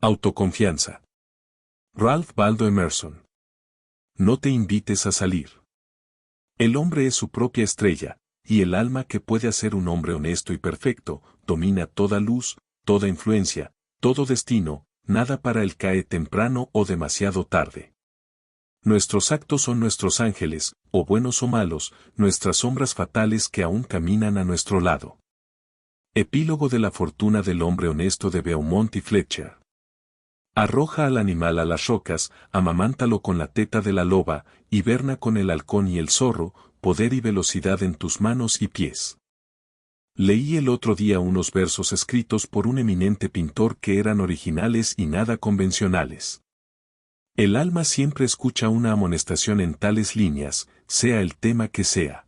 Autoconfianza. Ralph Waldo Emerson. No te invites a salir. El hombre es su propia estrella, y el alma que puede hacer un hombre honesto y perfecto, domina toda luz, toda influencia, todo destino, nada para él cae temprano o demasiado tarde. Nuestros actos son nuestros ángeles, o buenos o malos, nuestras sombras fatales que aún caminan a nuestro lado. Epílogo de la fortuna del hombre honesto de Beaumont y Fletcher. Arroja al animal a las rocas, amamántalo con la teta de la loba, hiberna con el halcón y el zorro, poder y velocidad en tus manos y pies. Leí el otro día unos versos escritos por un eminente pintor que eran originales y nada convencionales. El alma siempre escucha una amonestación en tales líneas, sea el tema que sea.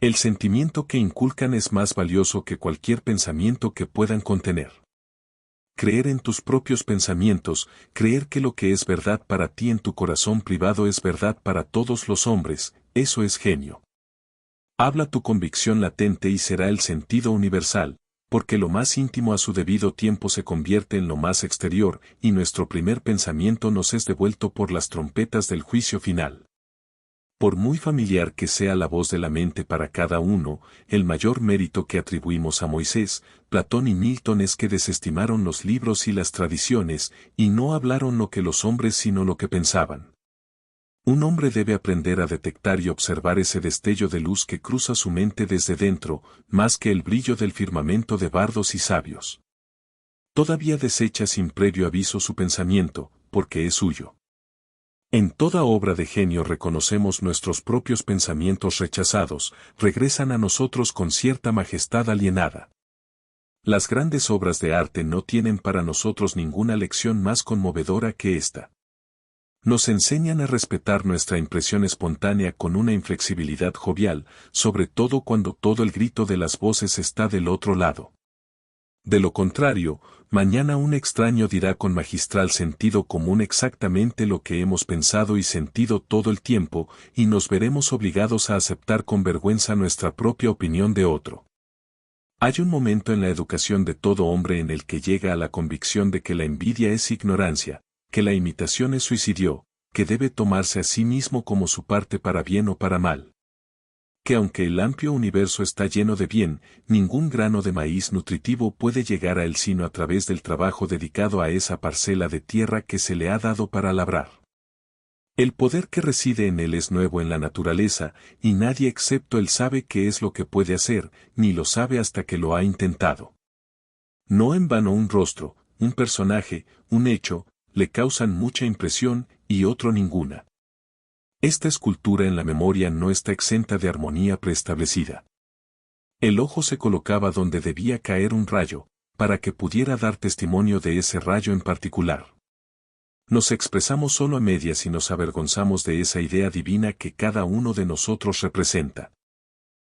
El sentimiento que inculcan es más valioso que cualquier pensamiento que puedan contener. Creer en tus propios pensamientos, creer que lo que es verdad para ti en tu corazón privado es verdad para todos los hombres, eso es genio. Habla tu convicción latente y será el sentido universal, porque lo más íntimo a su debido tiempo se convierte en lo más exterior, y nuestro primer pensamiento nos es devuelto por las trompetas del juicio final. Por muy familiar que sea la voz de la mente para cada uno, el mayor mérito que atribuimos a Moisés, Platón y Milton es que desestimaron los libros y las tradiciones, y no hablaron lo que los hombres sino lo que pensaban. Un hombre debe aprender a detectar y observar ese destello de luz que cruza su mente desde dentro, más que el brillo del firmamento de bardos y sabios. Todavía desecha sin previo aviso su pensamiento, porque es suyo. En toda obra de genio reconocemos nuestros propios pensamientos rechazados, regresan a nosotros con cierta majestad alienada. Las grandes obras de arte no tienen para nosotros ninguna lección más conmovedora que esta. Nos enseñan a respetar nuestra impresión espontánea con una inflexibilidad jovial, sobre todo cuando todo el grito de las voces está del otro lado. De lo contrario, mañana un extraño dirá con magistral sentido común exactamente lo que hemos pensado y sentido todo el tiempo, y nos veremos obligados a aceptar con vergüenza nuestra propia opinión de otro. Hay un momento en la educación de todo hombre en el que llega a la convicción de que la envidia es ignorancia, que la imitación es suicidio, que debe tomarse a sí mismo como su parte para bien o para mal. Que aunque el amplio universo está lleno de bien, ningún grano de maíz nutritivo puede llegar a él sino a través del trabajo dedicado a esa parcela de tierra que se le ha dado para labrar. El poder que reside en él es nuevo en la naturaleza, y nadie excepto él sabe qué es lo que puede hacer, ni lo sabe hasta que lo ha intentado. No en vano un rostro, un personaje, un hecho, le causan mucha impresión, y otro ninguna. Esta escultura en la memoria no está exenta de armonía preestablecida. El ojo se colocaba donde debía caer un rayo, para que pudiera dar testimonio de ese rayo en particular. Nos expresamos solo a medias y nos avergonzamos de esa idea divina que cada uno de nosotros representa.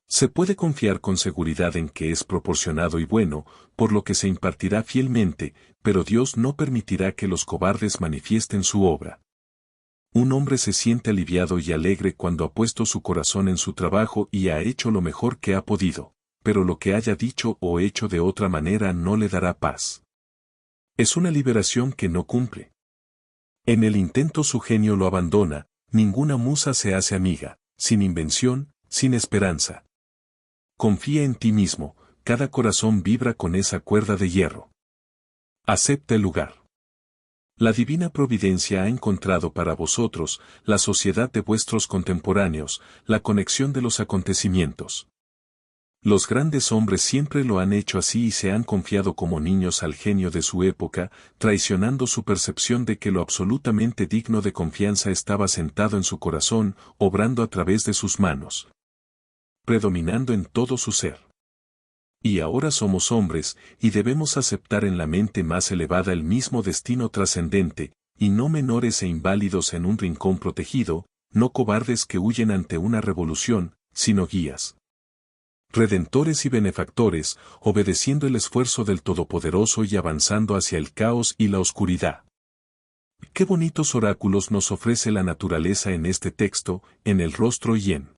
Se puede confiar con seguridad en que es proporcionado y bueno, por lo que se impartirá fielmente, pero Dios no permitirá que los cobardes manifiesten su obra. Un hombre se siente aliviado y alegre cuando ha puesto su corazón en su trabajo y ha hecho lo mejor que ha podido, pero lo que haya dicho o hecho de otra manera no le dará paz. Es una liberación que no cumple. En el intento su genio lo abandona, ninguna musa se hace amiga, sin invención, sin esperanza. Confía en ti mismo, cada corazón vibra con esa cuerda de hierro. Acepta el lugar. La divina providencia ha encontrado para vosotros la sociedad de vuestros contemporáneos, la conexión de los acontecimientos. Los grandes hombres siempre lo han hecho así y se han confiado como niños al genio de su época, traicionando su percepción de que lo absolutamente digno de confianza estaba sentado en su corazón, obrando a través de sus manos, predominando en todo su ser. Y ahora somos hombres, y debemos aceptar en la mente más elevada el mismo destino trascendente, y no menores e inválidos en un rincón protegido, no cobardes que huyen ante una revolución, sino guías. Redentores y benefactores, obedeciendo el esfuerzo del Todopoderoso y avanzando hacia el caos y la oscuridad. Qué bonitos oráculos nos ofrece la naturaleza en este texto, en el rostro y en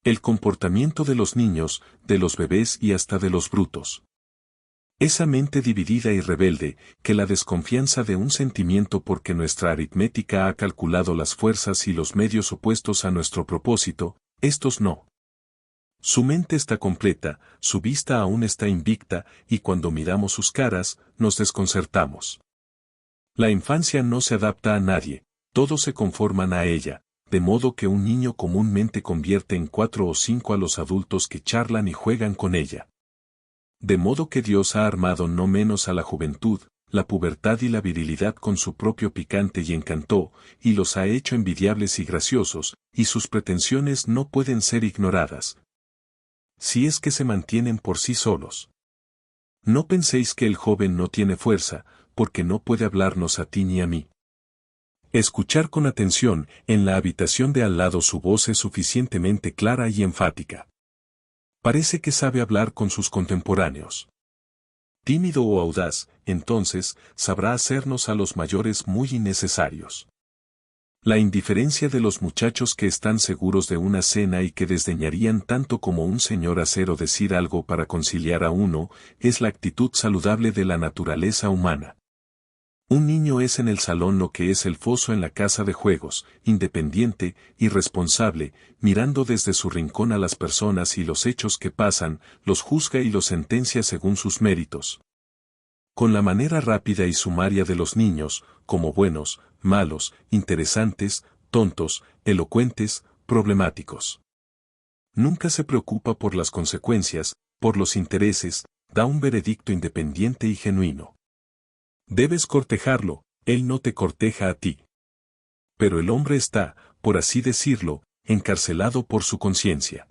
el comportamiento de los niños, de los bebés y hasta de los brutos. Esa mente dividida y rebelde, que la desconfianza de un sentimiento porque nuestra aritmética ha calculado las fuerzas y los medios opuestos a nuestro propósito, estos no. Su mente está completa, su vista aún está invicta, y cuando miramos sus caras, nos desconcertamos. La infancia no se adapta a nadie, todos se conforman a ella, de modo que un niño comúnmente convierte en 4 o 5 a los adultos que charlan y juegan con ella. De modo que Dios ha armado no menos a la juventud, la pubertad y la virilidad con su propio picante y encanto, y los ha hecho envidiables y graciosos, y sus pretensiones no pueden ser ignoradas, si es que se mantienen por sí solos. No penséis que el joven no tiene fuerza, porque no puede hablarnos a ti ni a mí. Escuchar con atención, en la habitación de al lado su voz es suficientemente clara y enfática. Parece que sabe hablar con sus contemporáneos. Tímido o audaz, entonces, sabrá hacernos a los mayores muy innecesarios. La indiferencia de los muchachos que están seguros de una cena y que desdeñarían tanto como un señor acero decir algo para conciliar a uno, es la actitud saludable de la naturaleza humana. Un niño es en el salón lo que es el foso en la casa de juegos, independiente, irresponsable, mirando desde su rincón a las personas y los hechos que pasan, los juzga y los sentencia según sus méritos. Con la manera rápida y sumaria de los niños, como buenos, malos, interesantes, tontos, elocuentes, problemáticos. Nunca se preocupa por las consecuencias, por los intereses, da un veredicto independiente y genuino. Debes cortejarlo, él no te corteja a ti. Pero el hombre está, por así decirlo, encarcelado por su conciencia.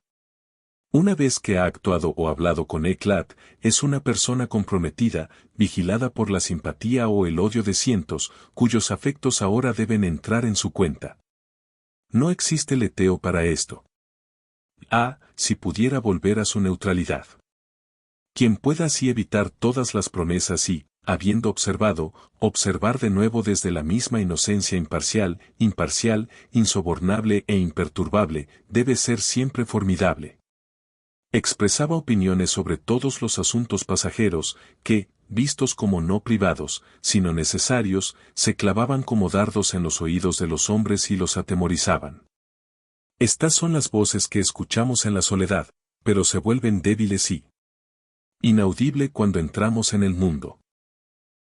Una vez que ha actuado o hablado con éclat, es una persona comprometida, vigilada por la simpatía o el odio de cientos, cuyos afectos ahora deben entrar en su cuenta. No existe leteo para esto. Si pudiera volver a su neutralidad. Quien pueda así evitar todas las promesas y, habiendo observado, observar de nuevo desde la misma inocencia imparcial, insobornable e imperturbable, debe ser siempre formidable. Expresaba opiniones sobre todos los asuntos pasajeros, que, vistos como no privados, sino necesarios, se clavaban como dardos en los oídos de los hombres y los atemorizaban. Estas son las voces que escuchamos en la soledad, pero se vuelven débiles y inaudible cuando entramos en el mundo.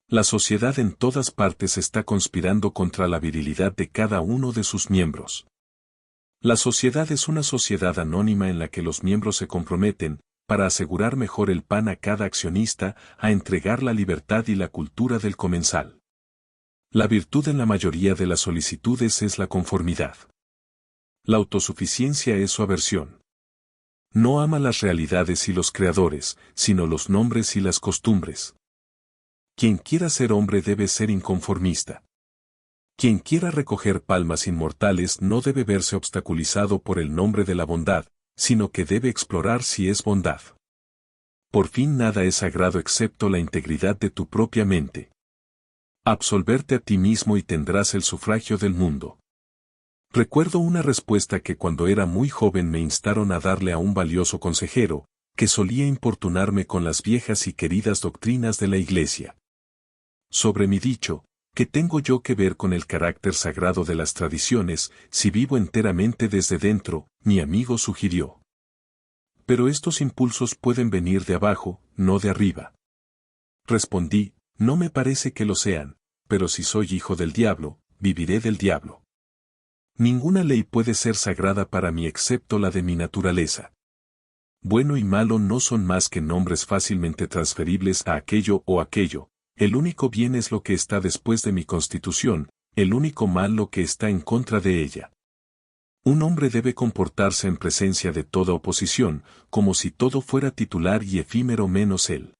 La sociedad en todas partes está conspirando contra la virilidad de cada uno de sus miembros. La sociedad es una sociedad anónima en la que los miembros se comprometen, para asegurar mejor el pan a cada accionista, a entregar la libertad y la cultura del comensal. La virtud en la mayoría de las solicitudes es la conformidad. La autosuficiencia es su aversión. No ama las realidades y los creadores, sino los nombres y las costumbres. Quien quiera ser hombre debe ser inconformista. Quien quiera recoger palmas inmortales no debe verse obstaculizado por el nombre de la bondad, sino que debe explorar si es bondad. Por fin nada es sagrado excepto la integridad de tu propia mente. Absolverte a ti mismo y tendrás el sufragio del mundo. Recuerdo una respuesta que cuando era muy joven me instaron a darle a un valioso consejero, que solía importunarme con las viejas y queridas doctrinas de la Iglesia. Sobre mi dicho, ¿qué tengo yo que ver con el carácter sagrado de las tradiciones, si vivo enteramente desde dentro?, mi amigo sugirió. Pero estos impulsos pueden venir de abajo, no de arriba. Respondí, no me parece que lo sean, pero si soy hijo del diablo, viviré del diablo. Ninguna ley puede ser sagrada para mí excepto la de mi naturaleza. Bueno y malo no son más que nombres fácilmente transferibles a aquello o aquello. El único bien es lo que está después de mi constitución, el único mal lo que está en contra de ella. Un hombre debe comportarse en presencia de toda oposición, como si todo fuera titular y efímero menos él.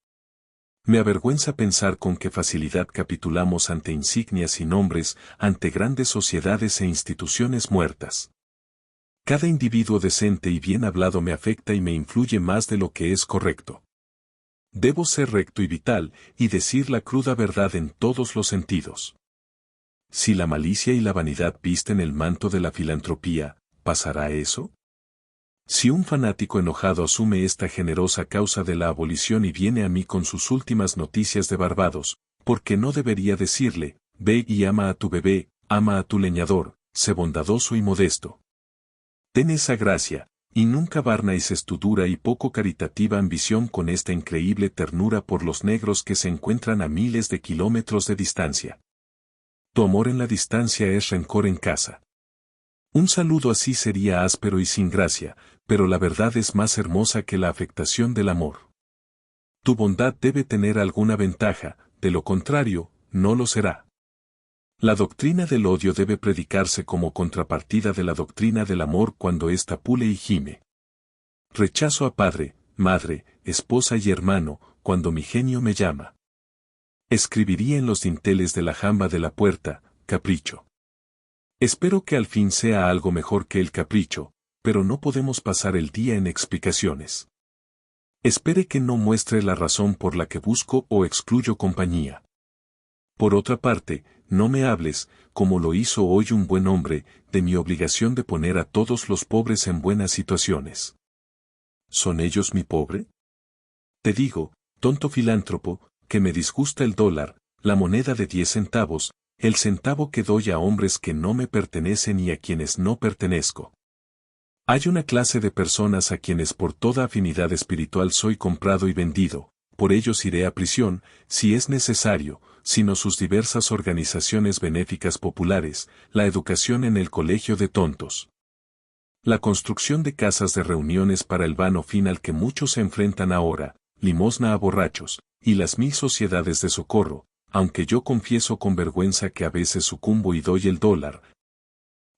Me avergüenza pensar con qué facilidad capitulamos ante insignias y nombres, ante grandes sociedades e instituciones muertas. Cada individuo decente y bien hablado me afecta y me influye más de lo que es correcto. Debo ser recto y vital, y decir la cruda verdad en todos los sentidos. Si la malicia y la vanidad visten el manto de la filantropía, ¿pasará eso? Si un fanático enojado asume esta generosa causa de la abolición y viene a mí con sus últimas noticias de Barbados, ¿por qué no debería decirle, ve y ama a tu bebé, ama a tu leñador, sé bondadoso y modesto? Ten esa gracia, y nunca barnices tu dura y poco caritativa ambición con esta increíble ternura por los negros que se encuentran a miles de kilómetros de distancia. Tu amor en la distancia es rencor en casa. Un saludo así sería áspero y sin gracia, pero la verdad es más hermosa que la afectación del amor. Tu bondad debe tener alguna ventaja, de lo contrario, no lo será. La doctrina del odio debe predicarse como contrapartida de la doctrina del amor cuando ésta pule y gime. Rechazo a padre, madre, esposa y hermano, cuando mi genio me llama. Escribiría en los dinteles de la jamba de la puerta, capricho. Espero que al fin sea algo mejor que el capricho, pero no podemos pasar el día en explicaciones. Espere que no muestre la razón por la que busco o excluyo compañía. Por otra parte, no me hables, como lo hizo hoy un buen hombre, de mi obligación de poner a todos los pobres en buenas situaciones. ¿Son ellos mi pobre? Te digo, tonto filántropo, que me disgusta el dólar, la moneda de 10 centavos, el centavo que doy a hombres que no me pertenecen y a quienes no pertenezco. Hay una clase de personas a quienes por toda afinidad espiritual soy comprado y vendido, por ellos iré a prisión, si es necesario, sino sus diversas organizaciones benéficas populares, la educación en el colegio de tontos. La construcción de casas de reuniones para el vano fin al que muchos se enfrentan ahora, limosna a borrachos, y las 1000 sociedades de socorro, aunque yo confieso con vergüenza que a veces sucumbo y doy el dólar.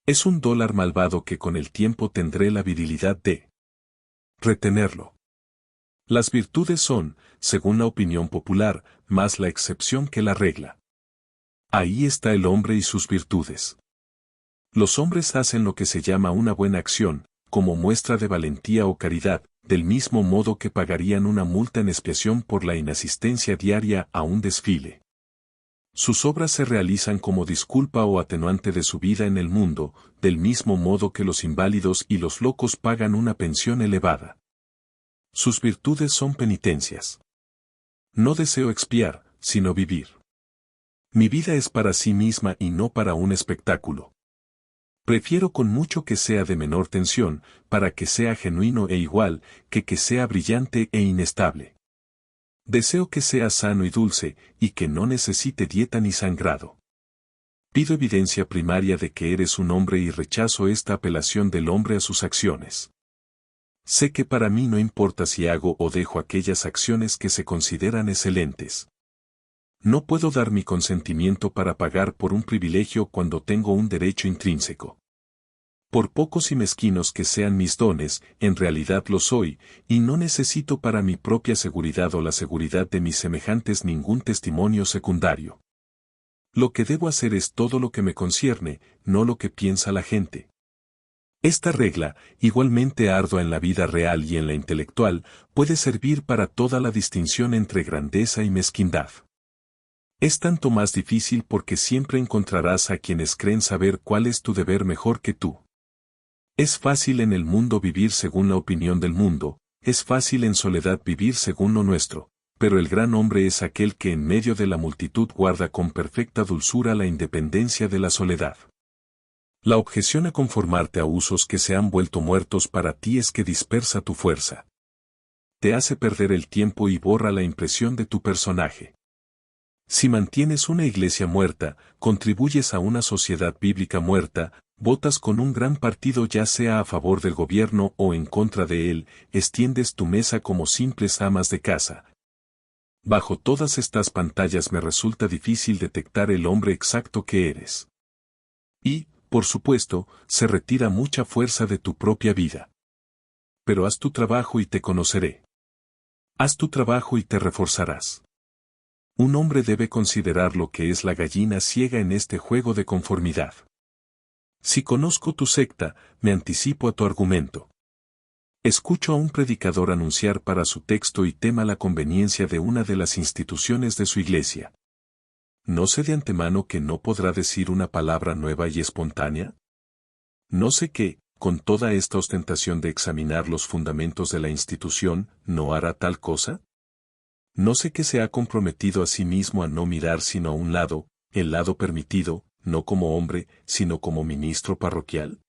Es un dólar malvado que con el tiempo tendré la virilidad de retenerlo. Las virtudes son, según la opinión popular, más la excepción que la regla. Ahí está el hombre y sus virtudes. Los hombres hacen lo que se llama una buena acción, como muestra de valentía o caridad, del mismo modo que pagarían una multa en expiación por la inasistencia diaria a un desfile. Sus obras se realizan como disculpa o atenuante de su vida en el mundo, del mismo modo que los inválidos y los locos pagan una pensión elevada. Sus virtudes son penitencias. No deseo expiar, sino vivir. Mi vida es para sí misma y no para un espectáculo. Prefiero con mucho que sea de menor tensión, para que sea genuino e igual, que sea brillante e inestable. Deseo que sea sano y dulce, y que no necesite dieta ni sangrado. Pido evidencia primaria de que eres un hombre y rechazo esta apelación del hombre a sus acciones. Sé que para mí no importa si hago o dejo aquellas acciones que se consideran excelentes. No puedo dar mi consentimiento para pagar por un privilegio cuando tengo un derecho intrínseco. Por pocos y mezquinos que sean mis dones, en realidad lo soy, y no necesito para mi propia seguridad o la seguridad de mis semejantes ningún testimonio secundario. Lo que debo hacer es todo lo que me concierne, no lo que piensa la gente. Esta regla, igualmente ardua en la vida real y en la intelectual, puede servir para toda la distinción entre grandeza y mezquindad. Es tanto más difícil porque siempre encontrarás a quienes creen saber cuál es tu deber mejor que tú. Es fácil en el mundo vivir según la opinión del mundo, es fácil en soledad vivir según lo nuestro, pero el gran hombre es aquel que en medio de la multitud guarda con perfecta dulzura la independencia de la soledad. La objeción a conformarte a usos que se han vuelto muertos para ti es que dispersa tu fuerza. Te hace perder el tiempo y borra la impresión de tu personaje. Si mantienes una iglesia muerta, contribuyes a una sociedad bíblica muerta, votas con un gran partido ya sea a favor del gobierno o en contra de él, extiendes tu mesa como simples amas de casa. Bajo todas estas pantallas me resulta difícil detectar el hombre exacto que eres. Y, por supuesto, se retira mucha fuerza de tu propia vida. Pero haz tu trabajo y te conoceré. Haz tu trabajo y te reforzarás. Un hombre debe considerar lo que es la gallina ciega en este juego de conformidad. Si conozco tu secta, me anticipo a tu argumento. Escucho a un predicador anunciar para su texto y tema la conveniencia de una de las instituciones de su iglesia. ¿No sé de antemano que no podrá decir una palabra nueva y espontánea? No sé que, con toda esta ostentación de examinar los fundamentos de la institución, no hará tal cosa? ¿No sé que se ha comprometido a sí mismo a no mirar sino a un lado, el lado permitido, no como hombre, sino como ministro parroquial?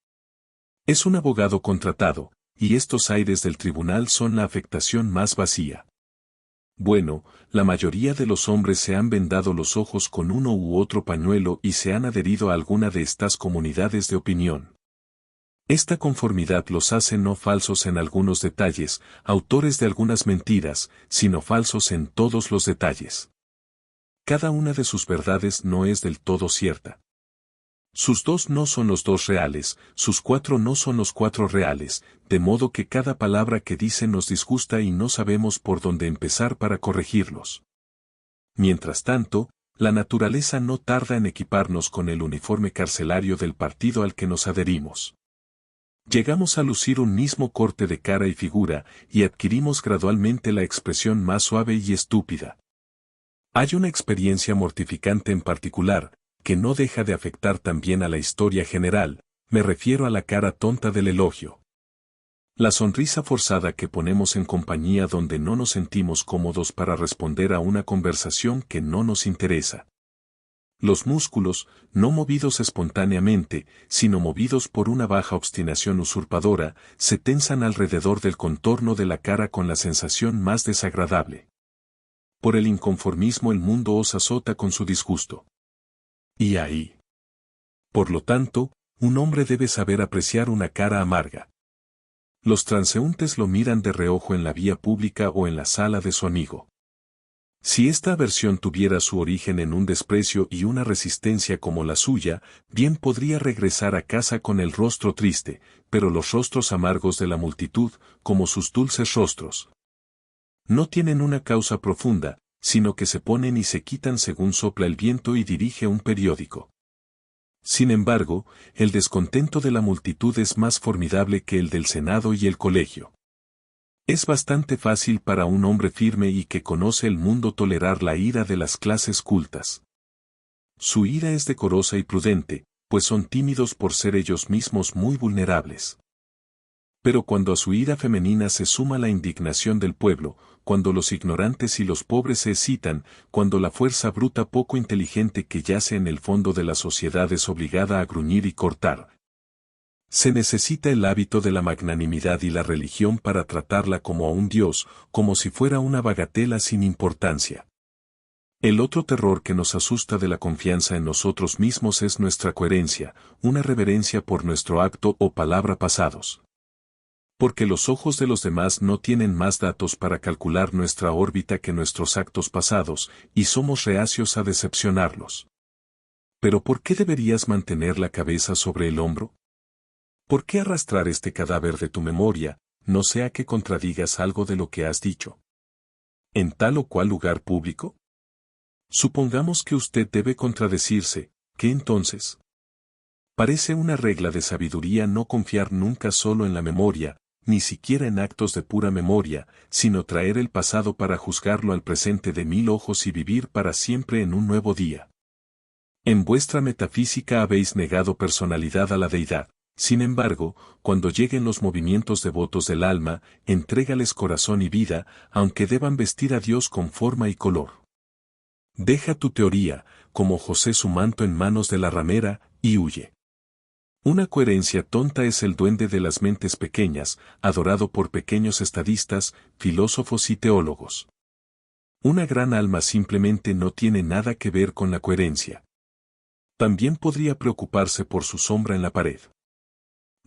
Es un abogado contratado, y estos aires del tribunal son la afectación más vacía. Bueno, la mayoría de los hombres se han vendado los ojos con uno u otro pañuelo y se han adherido a alguna de estas comunidades de opinión. Esta conformidad los hace no falsos en algunos detalles, autores de algunas mentiras, sino falsos en todos los detalles. Cada una de sus verdades no es del todo cierta. Sus dos no son los dos reales, sus cuatro no son los cuatro reales, de modo que cada palabra que dicen nos disgusta y no sabemos por dónde empezar para corregirlos. Mientras tanto, la naturaleza no tarda en equiparnos con el uniforme carcelario del partido al que nos adherimos. Llegamos a lucir un mismo corte de cara y figura, y adquirimos gradualmente la expresión más suave y estúpida. Hay una experiencia mortificante en particular, que no deja de afectar también a la historia general, me refiero a la cara tonta del elogio. La sonrisa forzada que ponemos en compañía donde no nos sentimos cómodos para responder a una conversación que no nos interesa. Los músculos, no movidos espontáneamente, sino movidos por una baja obstinación usurpadora, se tensan alrededor del contorno de la cara con la sensación más desagradable. Por el inconformismo el mundo os azota con su disgusto. Y ahí. Por lo tanto, un hombre debe saber apreciar una cara amarga. Los transeúntes lo miran de reojo en la vía pública o en la sala de su amigo. Si esta aversión tuviera su origen en un desprecio y una resistencia como la suya, bien podría regresar a casa con el rostro triste, pero los rostros amargos de la multitud, como sus dulces rostros, no tienen una causa profunda, sino que se ponen y se quitan según sopla el viento y dirige un periódico. Sin embargo, el descontento de la multitud es más formidable que el del Senado y el colegio. Es bastante fácil para un hombre firme y que conoce el mundo tolerar la ira de las clases cultas. Su ira es decorosa y prudente, pues son tímidos por ser ellos mismos muy vulnerables. Pero cuando a su ira femenina se suma la indignación del pueblo, cuando los ignorantes y los pobres se excitan, cuando la fuerza bruta poco inteligente que yace en el fondo de la sociedad es obligada a gruñir y cortar, se necesita el hábito de la magnanimidad y la religión para tratarla como a un dios, como si fuera una bagatela sin importancia. El otro terror que nos asusta de la confianza en nosotros mismos es nuestra coherencia, una reverencia por nuestro acto o palabra pasados. Porque los ojos de los demás no tienen más datos para calcular nuestra órbita que nuestros actos pasados, y somos reacios a decepcionarlos. ¿Pero por qué deberías mantener la cabeza sobre el hombro? ¿Por qué arrastrar este cadáver de tu memoria, no sea que contradigas algo de lo que has dicho? ¿En tal o cual lugar público? Supongamos que usted debe contradecirse, ¿qué entonces? Parece una regla de sabiduría no confiar nunca solo en la memoria, ni siquiera en actos de pura memoria, sino traer el pasado para juzgarlo al presente de 1000 ojos y vivir para siempre en un nuevo día. En vuestra metafísica habéis negado personalidad a la deidad. Sin embargo, cuando lleguen los movimientos devotos del alma, entrégales corazón y vida, aunque deban vestir a Dios con forma y color. Deja tu teoría, como José su manto en manos de la ramera, y huye. Una coherencia tonta es el duende de las mentes pequeñas, adorado por pequeños estadistas, filósofos y teólogos. Una gran alma simplemente no tiene nada que ver con la coherencia. También podría preocuparse por su sombra en la pared.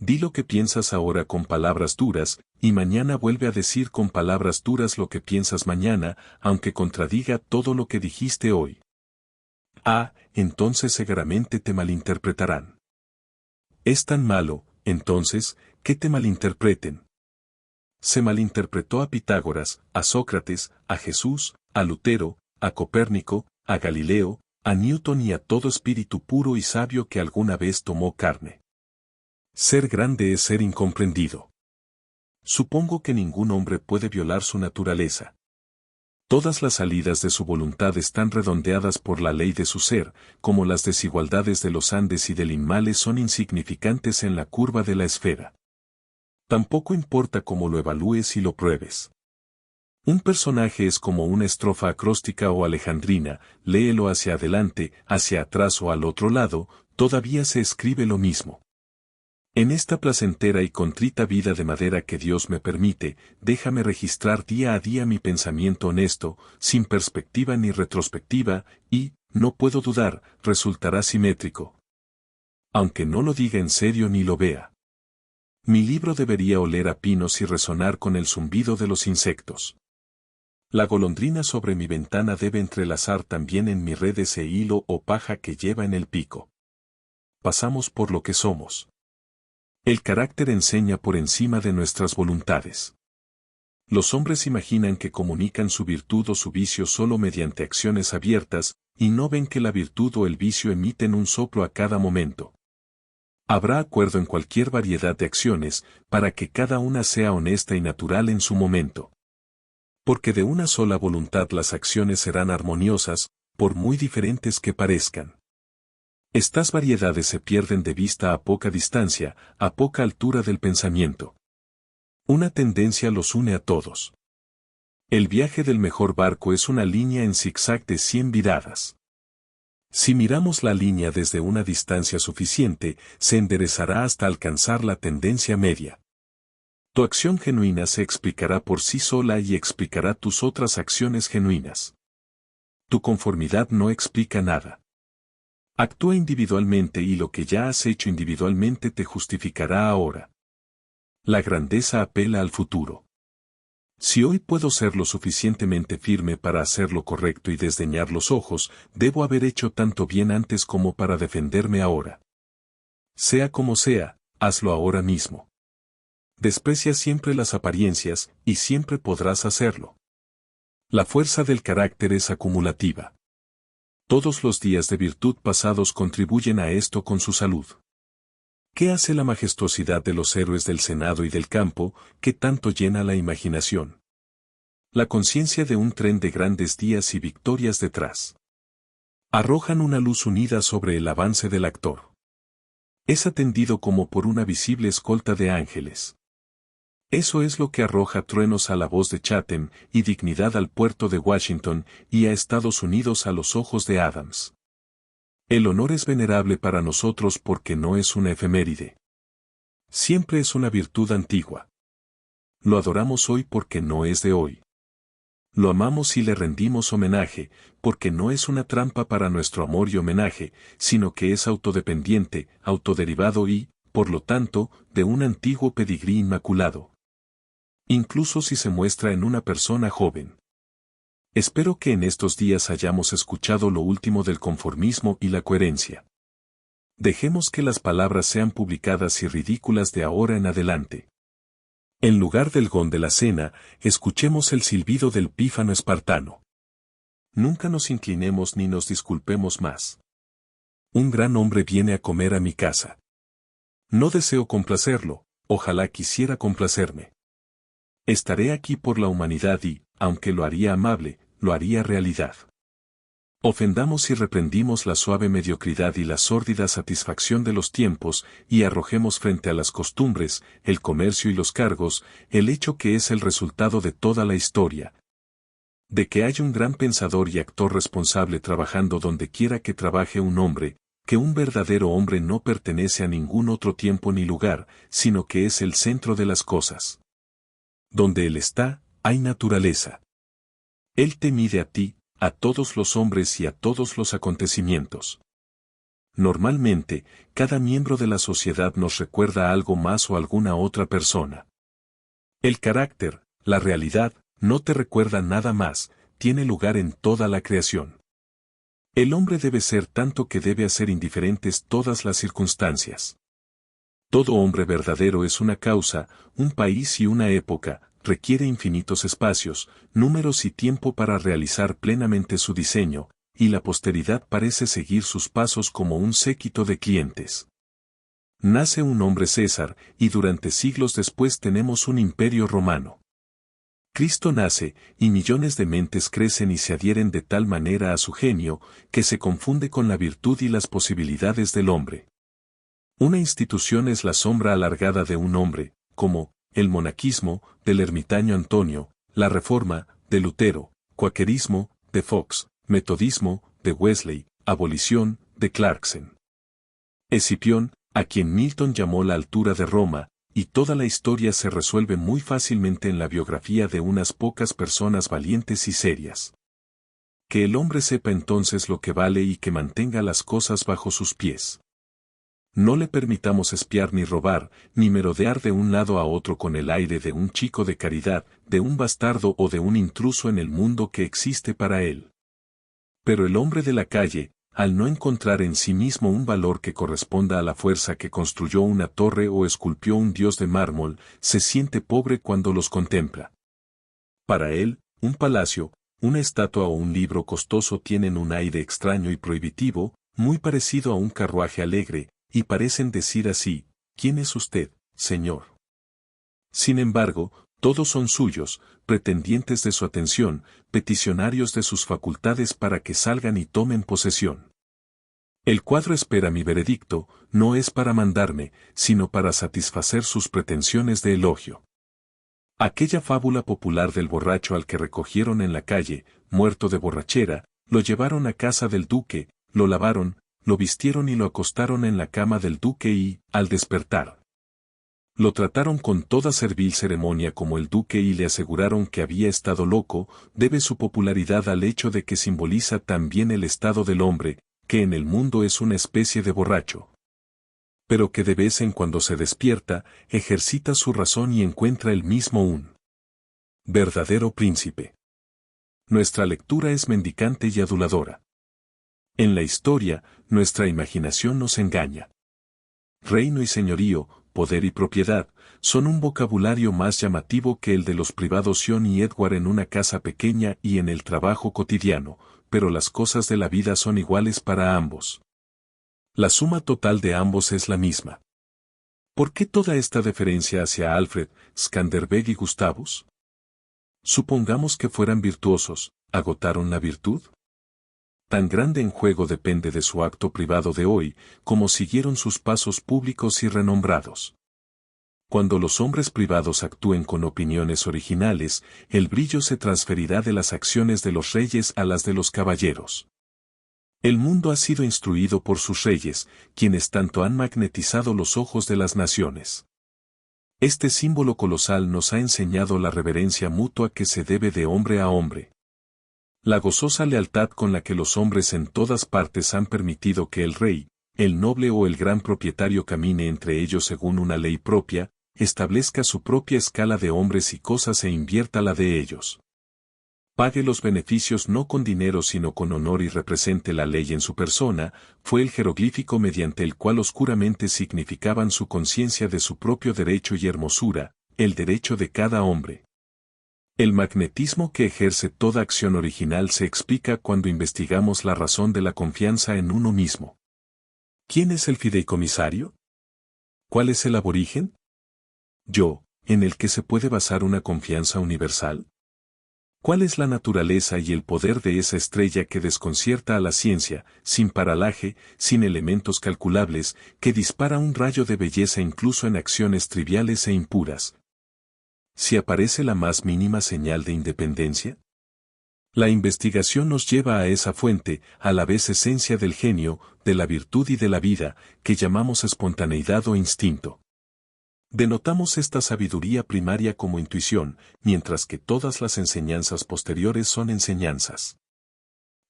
Di lo que piensas ahora con palabras duras, y mañana vuelve a decir con palabras duras lo que piensas mañana, aunque contradiga todo lo que dijiste hoy. Entonces seguramente te malinterpretarán. Es tan malo, entonces, que te malinterpreten. Se malinterpretó a Pitágoras, a Sócrates, a Jesús, a Lutero, a Copérnico, a Galileo, a Newton y a todo espíritu puro y sabio que alguna vez tomó carne. Ser grande es ser incomprendido. Supongo que ningún hombre puede violar su naturaleza. Todas las salidas de su voluntad están redondeadas por la ley de su ser, como las desigualdades de los Andes y del Himalaya son insignificantes en la curva de la esfera. Tampoco importa cómo lo evalúes y lo pruebes. Un personaje es como una estrofa acróstica o alejandrina, léelo hacia adelante, hacia atrás o al otro lado, todavía se escribe lo mismo. En esta placentera y contrita vida de madera que Dios me permite, déjame registrar día a día mi pensamiento honesto, sin perspectiva ni retrospectiva, y, no puedo dudar, resultará simétrico. Aunque no lo diga en serio ni lo vea. Mi libro debería oler a pinos y resonar con el zumbido de los insectos. La golondrina sobre mi ventana debe entrelazar también en mi red ese hilo o paja que lleva en el pico. Pasamos por lo que somos. El carácter enseña por encima de nuestras voluntades. Los hombres imaginan que comunican su virtud o su vicio solo mediante acciones abiertas, y no ven que la virtud o el vicio emiten un soplo a cada momento. Habrá acuerdo en cualquier variedad de acciones, para que cada una sea honesta y natural en su momento. Porque de una sola voluntad las acciones serán armoniosas, por muy diferentes que parezcan. Estas variedades se pierden de vista a poca distancia, a poca altura del pensamiento. Una tendencia los une a todos. El viaje del mejor barco es una línea en zigzag de 100 viradas. Si miramos la línea desde una distancia suficiente, se enderezará hasta alcanzar la tendencia media. Tu acción genuina se explicará por sí sola y explicará tus otras acciones genuinas. Tu conformidad no explica nada. Actúa individualmente y lo que ya has hecho individualmente te justificará ahora. La grandeza apela al futuro. Si hoy puedo ser lo suficientemente firme para hacer lo correcto y desdeñar los ojos, debo haber hecho tanto bien antes como para defenderme ahora. Sea como sea, hazlo ahora mismo. Desprecia siempre las apariencias, y siempre podrás hacerlo. La fuerza del carácter es acumulativa. Todos los días de virtud pasados contribuyen a esto con su salud. ¿Qué hace la majestuosidad de los héroes del Senado y del campo, que tanto llena la imaginación? La conciencia de un tren de grandes días y victorias detrás. Arrojan una luz unida sobre el avance del actor. Es atendido como por una visible escolta de ángeles. Eso es lo que arroja truenos a la voz de Chatham y dignidad al puerto de Washington y a Estados Unidos a los ojos de Adams. El honor es venerable para nosotros porque no es una efeméride. Siempre es una virtud antigua. Lo adoramos hoy porque no es de hoy. Lo amamos y le rendimos homenaje, porque no es una trampa para nuestro amor y homenaje, sino que es autodependiente, autoderivado y, por lo tanto, de un antiguo pedigrí inmaculado. Incluso si se muestra en una persona joven. Espero que en estos días hayamos escuchado lo último del conformismo y la coherencia. Dejemos que las palabras sean publicadas y ridículas de ahora en adelante. En lugar del gong de la cena, escuchemos el silbido del pífano espartano. Nunca nos inclinemos ni nos disculpemos más. Un gran hombre viene a comer a mi casa. No deseo complacerlo, ojalá quisiera complacerme. Estaré aquí por la humanidad y, aunque lo haría amable, lo haría realidad. Ofendamos y reprendimos la suave mediocridad y la sórdida satisfacción de los tiempos, y arrojemos frente a las costumbres, el comercio y los cargos, el hecho que es el resultado de toda la historia. De que hay un gran pensador y actor responsable trabajando donde quiera que trabaje un hombre, que un verdadero hombre no pertenece a ningún otro tiempo ni lugar, sino que es el centro de las cosas. Donde él está, hay naturaleza. Él te mide a ti, a todos los hombres y a todos los acontecimientos. Normalmente, cada miembro de la sociedad nos recuerda algo más o alguna otra persona. El carácter, la realidad, no te recuerda nada más, tiene lugar en toda la creación. El hombre debe ser tanto que debe hacer indiferentes todas las circunstancias. Todo hombre verdadero es una causa, un país y una época, requiere infinitos espacios, números y tiempo para realizar plenamente su diseño, y la posteridad parece seguir sus pasos como un séquito de clientes. Nace un hombre César, y durante siglos después tenemos un imperio romano. Cristo nace, y millones de mentes crecen y se adhieren de tal manera a su genio, que se confunde con la virtud y las posibilidades del hombre. Una institución es la sombra alargada de un hombre, como el monaquismo, del ermitaño Antonio, la Reforma, de Lutero, cuaquerismo, de Fox, metodismo, de Wesley, abolición, de Clarkson. Escipión, a quien Milton llamó la altura de Roma, y toda la historia se resuelve muy fácilmente en la biografía de unas pocas personas valientes y serias. Que el hombre sepa entonces lo que vale y que mantenga las cosas bajo sus pies. No le permitamos espiar ni robar, ni merodear de un lado a otro con el aire de un chico de caridad, de un bastardo o de un intruso en el mundo que existe para él. Pero el hombre de la calle, al no encontrar en sí mismo un valor que corresponda a la fuerza que construyó una torre o esculpió un dios de mármol, se siente pobre cuando los contempla. Para él, un palacio, una estatua o un libro costoso tienen un aire extraño y prohibitivo, muy parecido a un carruaje alegre, y parecen decir así: ¿quién es usted, señor? Sin embargo, todos son suyos, pretendientes de su atención, peticionarios de sus facultades para que salgan y tomen posesión. El cuadro espera mi veredicto, no es para mandarme, sino para satisfacer sus pretensiones de elogio. Aquella fábula popular del borracho al que recogieron en la calle, muerto de borrachera, lo llevaron a casa del duque, lo lavaron, lo vistieron y lo acostaron en la cama del duque y, al despertar, lo trataron con toda servil ceremonia como el duque y le aseguraron que había estado loco, debe su popularidad al hecho de que simboliza también el estado del hombre, que en el mundo es una especie de borracho. Pero que de vez en cuando se despierta, ejercita su razón y encuentra él mismo un verdadero príncipe. Nuestra lectura es mendicante y aduladora. En la historia, nuestra imaginación nos engaña. Reino y señorío, poder y propiedad, son un vocabulario más llamativo que el de los privados John y Edward en una casa pequeña y en el trabajo cotidiano, pero las cosas de la vida son iguales para ambos. La suma total de ambos es la misma. ¿Por qué toda esta deferencia hacia Alfred, Skanderbeg y Gustavus? Supongamos que fueran virtuosos, ¿agotaron la virtud? Tan grande en juego depende de su acto privado de hoy, como siguieron sus pasos públicos y renombrados. Cuando los hombres privados actúen con opiniones originales, el brillo se transferirá de las acciones de los reyes a las de los caballeros. El mundo ha sido instruido por sus reyes, quienes tanto han magnetizado los ojos de las naciones. Este símbolo colosal nos ha enseñado la reverencia mutua que se debe de hombre a hombre. La gozosa lealtad con la que los hombres en todas partes han permitido que el rey, el noble o el gran propietario camine entre ellos según una ley propia, establezca su propia escala de hombres y cosas e invierta la de ellos. Pague los beneficios no con dinero sino con honor y represente la ley en su persona, fue el jeroglífico mediante el cual oscuramente significaban su conciencia de su propio derecho y hermosura, el derecho de cada hombre. El magnetismo que ejerce toda acción original se explica cuando investigamos la razón de la confianza en uno mismo. ¿Quién es el fideicomisario? ¿Cuál es el aborigen? Yo, en el que se puede basar una confianza universal. ¿Cuál es la naturaleza y el poder de esa estrella que desconcierta a la ciencia, sin paralaje, sin elementos calculables, que dispara un rayo de belleza incluso en acciones triviales e impuras? ¿Si aparece la más mínima señal de independencia? La investigación nos lleva a esa fuente, a la vez esencia del genio, de la virtud y de la vida, que llamamos espontaneidad o instinto. Denotamos esta sabiduría primaria como intuición, mientras que todas las enseñanzas posteriores son enseñanzas.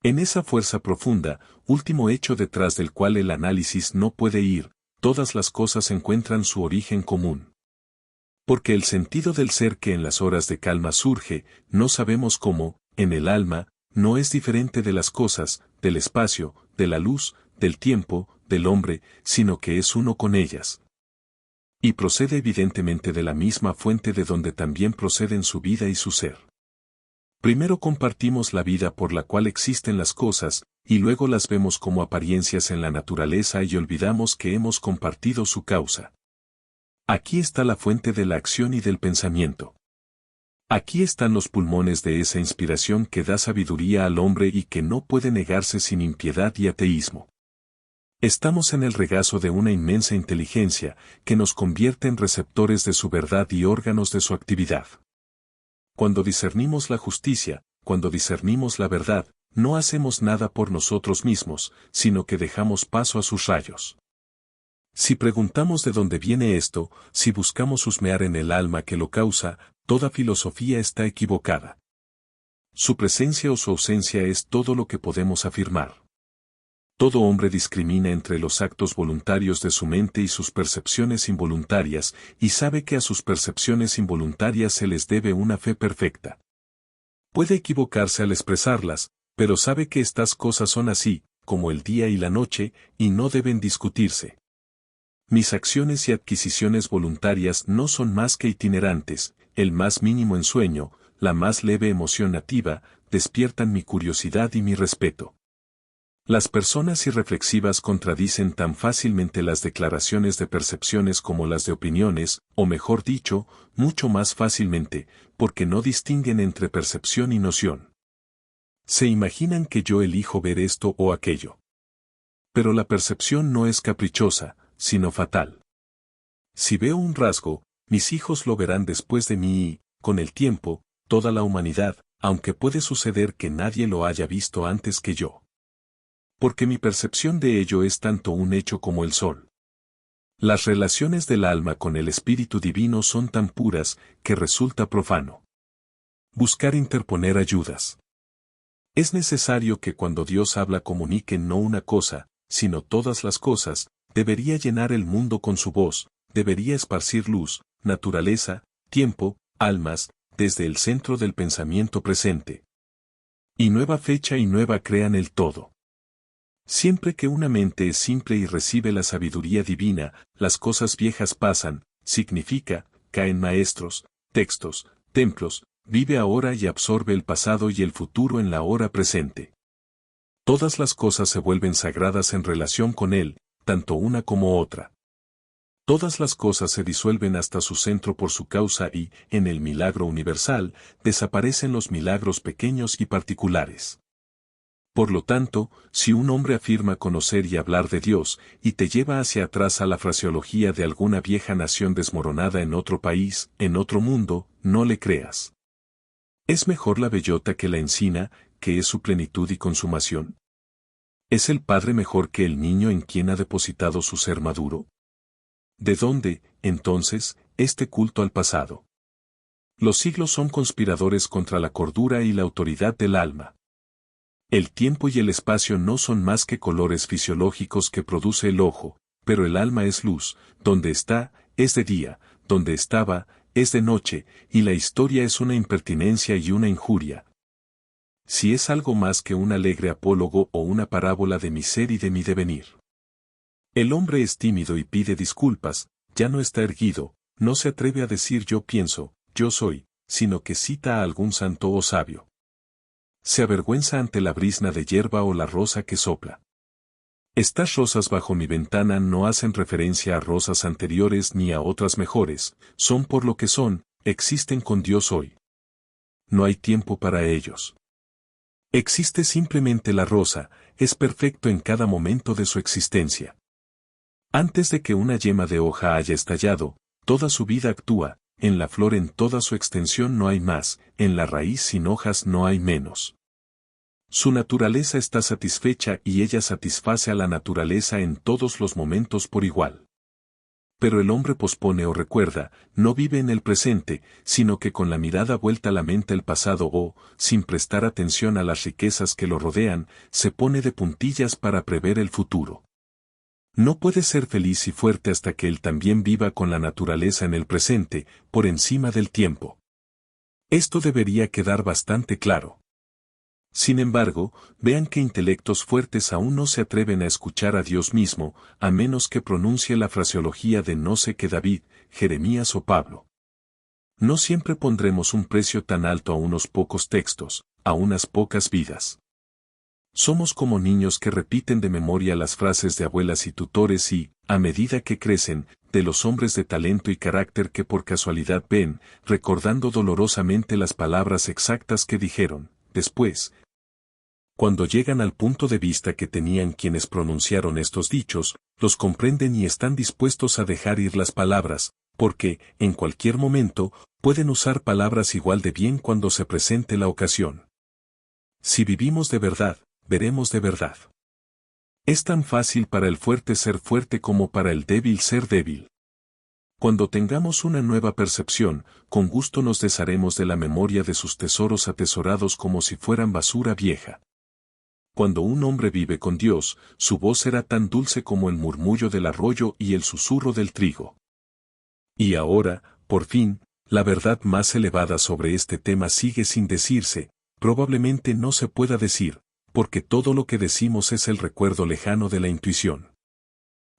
En esa fuerza profunda, último hecho detrás del cual el análisis no puede ir, todas las cosas encuentran su origen común. Porque el sentido del ser que en las horas de calma surge, no sabemos cómo, en el alma, no es diferente de las cosas, del espacio, de la luz, del tiempo, del hombre, sino que es uno con ellas. Y procede evidentemente de la misma fuente de donde también proceden su vida y su ser. Primero compartimos la vida por la cual existen las cosas, y luego las vemos como apariencias en la naturaleza y olvidamos que hemos compartido su causa. Aquí está la fuente de la acción y del pensamiento. Aquí están los pulmones de esa inspiración que da sabiduría al hombre y que no puede negarse sin impiedad y ateísmo. Estamos en el regazo de una inmensa inteligencia que nos convierte en receptores de su verdad y órganos de su actividad. Cuando discernimos la justicia, cuando discernimos la verdad, no hacemos nada por nosotros mismos, sino que dejamos paso a sus rayos. Si preguntamos de dónde viene esto, si buscamos husmear en el alma que lo causa, toda filosofía está equivocada. Su presencia o su ausencia es todo lo que podemos afirmar. Todo hombre discrimina entre los actos voluntarios de su mente y sus percepciones involuntarias, y sabe que a sus percepciones involuntarias se les debe una fe perfecta. Puede equivocarse al expresarlas, pero sabe que estas cosas son así, como el día y la noche, y no deben discutirse. Mis acciones y adquisiciones voluntarias no son más que itinerantes, el más mínimo ensueño, la más leve emoción nativa, despiertan mi curiosidad y mi respeto. Las personas irreflexivas contradicen tan fácilmente las declaraciones de percepciones como las de opiniones, o mejor dicho, mucho más fácilmente, porque no distinguen entre percepción y noción. Se imaginan que yo elijo ver esto o aquello. Pero la percepción no es caprichosa, sino fatal. Si veo un rasgo, mis hijos lo verán después de mí y, con el tiempo, toda la humanidad, aunque puede suceder que nadie lo haya visto antes que yo. Porque mi percepción de ello es tanto un hecho como el sol. Las relaciones del alma con el Espíritu Divino son tan puras que resulta profano buscar interponer ayudas. Es necesario que cuando Dios habla comunique no una cosa, sino todas las cosas, debería llenar el mundo con su voz, debería esparcir luz, naturaleza, tiempo, almas, desde el centro del pensamiento presente. Y nueva fecha y nueva crean el todo. Siempre que una mente es simple y recibe la sabiduría divina, las cosas viejas pasan, significa, caen maestros, textos, templos, vive ahora y absorbe el pasado y el futuro en la hora presente. Todas las cosas se vuelven sagradas en relación con él, tanto una como otra. Todas las cosas se disuelven hasta su centro por su causa y, en el milagro universal, desaparecen los milagros pequeños y particulares. Por lo tanto, si un hombre afirma conocer y hablar de Dios, y te lleva hacia atrás a la fraseología de alguna vieja nación desmoronada en otro país, en otro mundo, no le creas. ¿Es mejor la bellota que la encina, que es su plenitud y consumación? ¿Es el padre mejor que el niño en quien ha depositado su ser maduro? ¿De dónde, entonces, este culto al pasado? Los siglos son conspiradores contra la cordura y la autoridad del alma. El tiempo y el espacio no son más que colores fisiológicos que produce el ojo, pero el alma es luz, donde está, es de día, donde estaba, es de noche, y la historia es una impertinencia y una injuria. Si es algo más que un alegre apólogo o una parábola de mi ser y de mi devenir. El hombre es tímido y pide disculpas, ya no está erguido, no se atreve a decir yo pienso, yo soy, sino que cita a algún santo o sabio. Se avergüenza ante la brizna de hierba o la rosa que sopla. Estas rosas bajo mi ventana no hacen referencia a rosas anteriores ni a otras mejores, son por lo que son, existen con Dios hoy. No hay tiempo para ellos. Existe simplemente la rosa, es perfecto en cada momento de su existencia. Antes de que una yema de hoja haya estallado, toda su vida actúa, en la flor en toda su extensión no hay más, en la raíz sin hojas no hay menos. Su naturaleza está satisfecha y ella satisface a la naturaleza en todos los momentos por igual. Pero el hombre pospone o recuerda, no vive en el presente, sino que con la mirada vuelta lamenta el pasado o, sin prestar atención a las riquezas que lo rodean, se pone de puntillas para prever el futuro. No puede ser feliz y fuerte hasta que él también viva con la naturaleza en el presente, por encima del tiempo. Esto debería quedar bastante claro. Sin embargo, vean que intelectos fuertes aún no se atreven a escuchar a Dios mismo, a menos que pronuncie la fraseología de no sé qué David, Jeremías o Pablo. No siempre pondremos un precio tan alto a unos pocos textos, a unas pocas vidas. Somos como niños que repiten de memoria las frases de abuelas y tutores y, a medida que crecen, de los hombres de talento y carácter que por casualidad ven, recordando dolorosamente las palabras exactas que dijeron, después. Cuando llegan al punto de vista que tenían quienes pronunciaron estos dichos, los comprenden y están dispuestos a dejar ir las palabras, porque, en cualquier momento, pueden usar palabras igual de bien cuando se presente la ocasión. Si vivimos de verdad, veremos de verdad. Es tan fácil para el fuerte ser fuerte como para el débil ser débil. Cuando tengamos una nueva percepción, con gusto nos desharemos de la memoria de sus tesoros atesorados como si fueran basura vieja. Cuando un hombre vive con Dios, su voz será tan dulce como el murmullo del arroyo y el susurro del trigo. Y ahora, por fin, la verdad más elevada sobre este tema sigue sin decirse, probablemente no se pueda decir, porque todo lo que decimos es el recuerdo lejano de la intuición.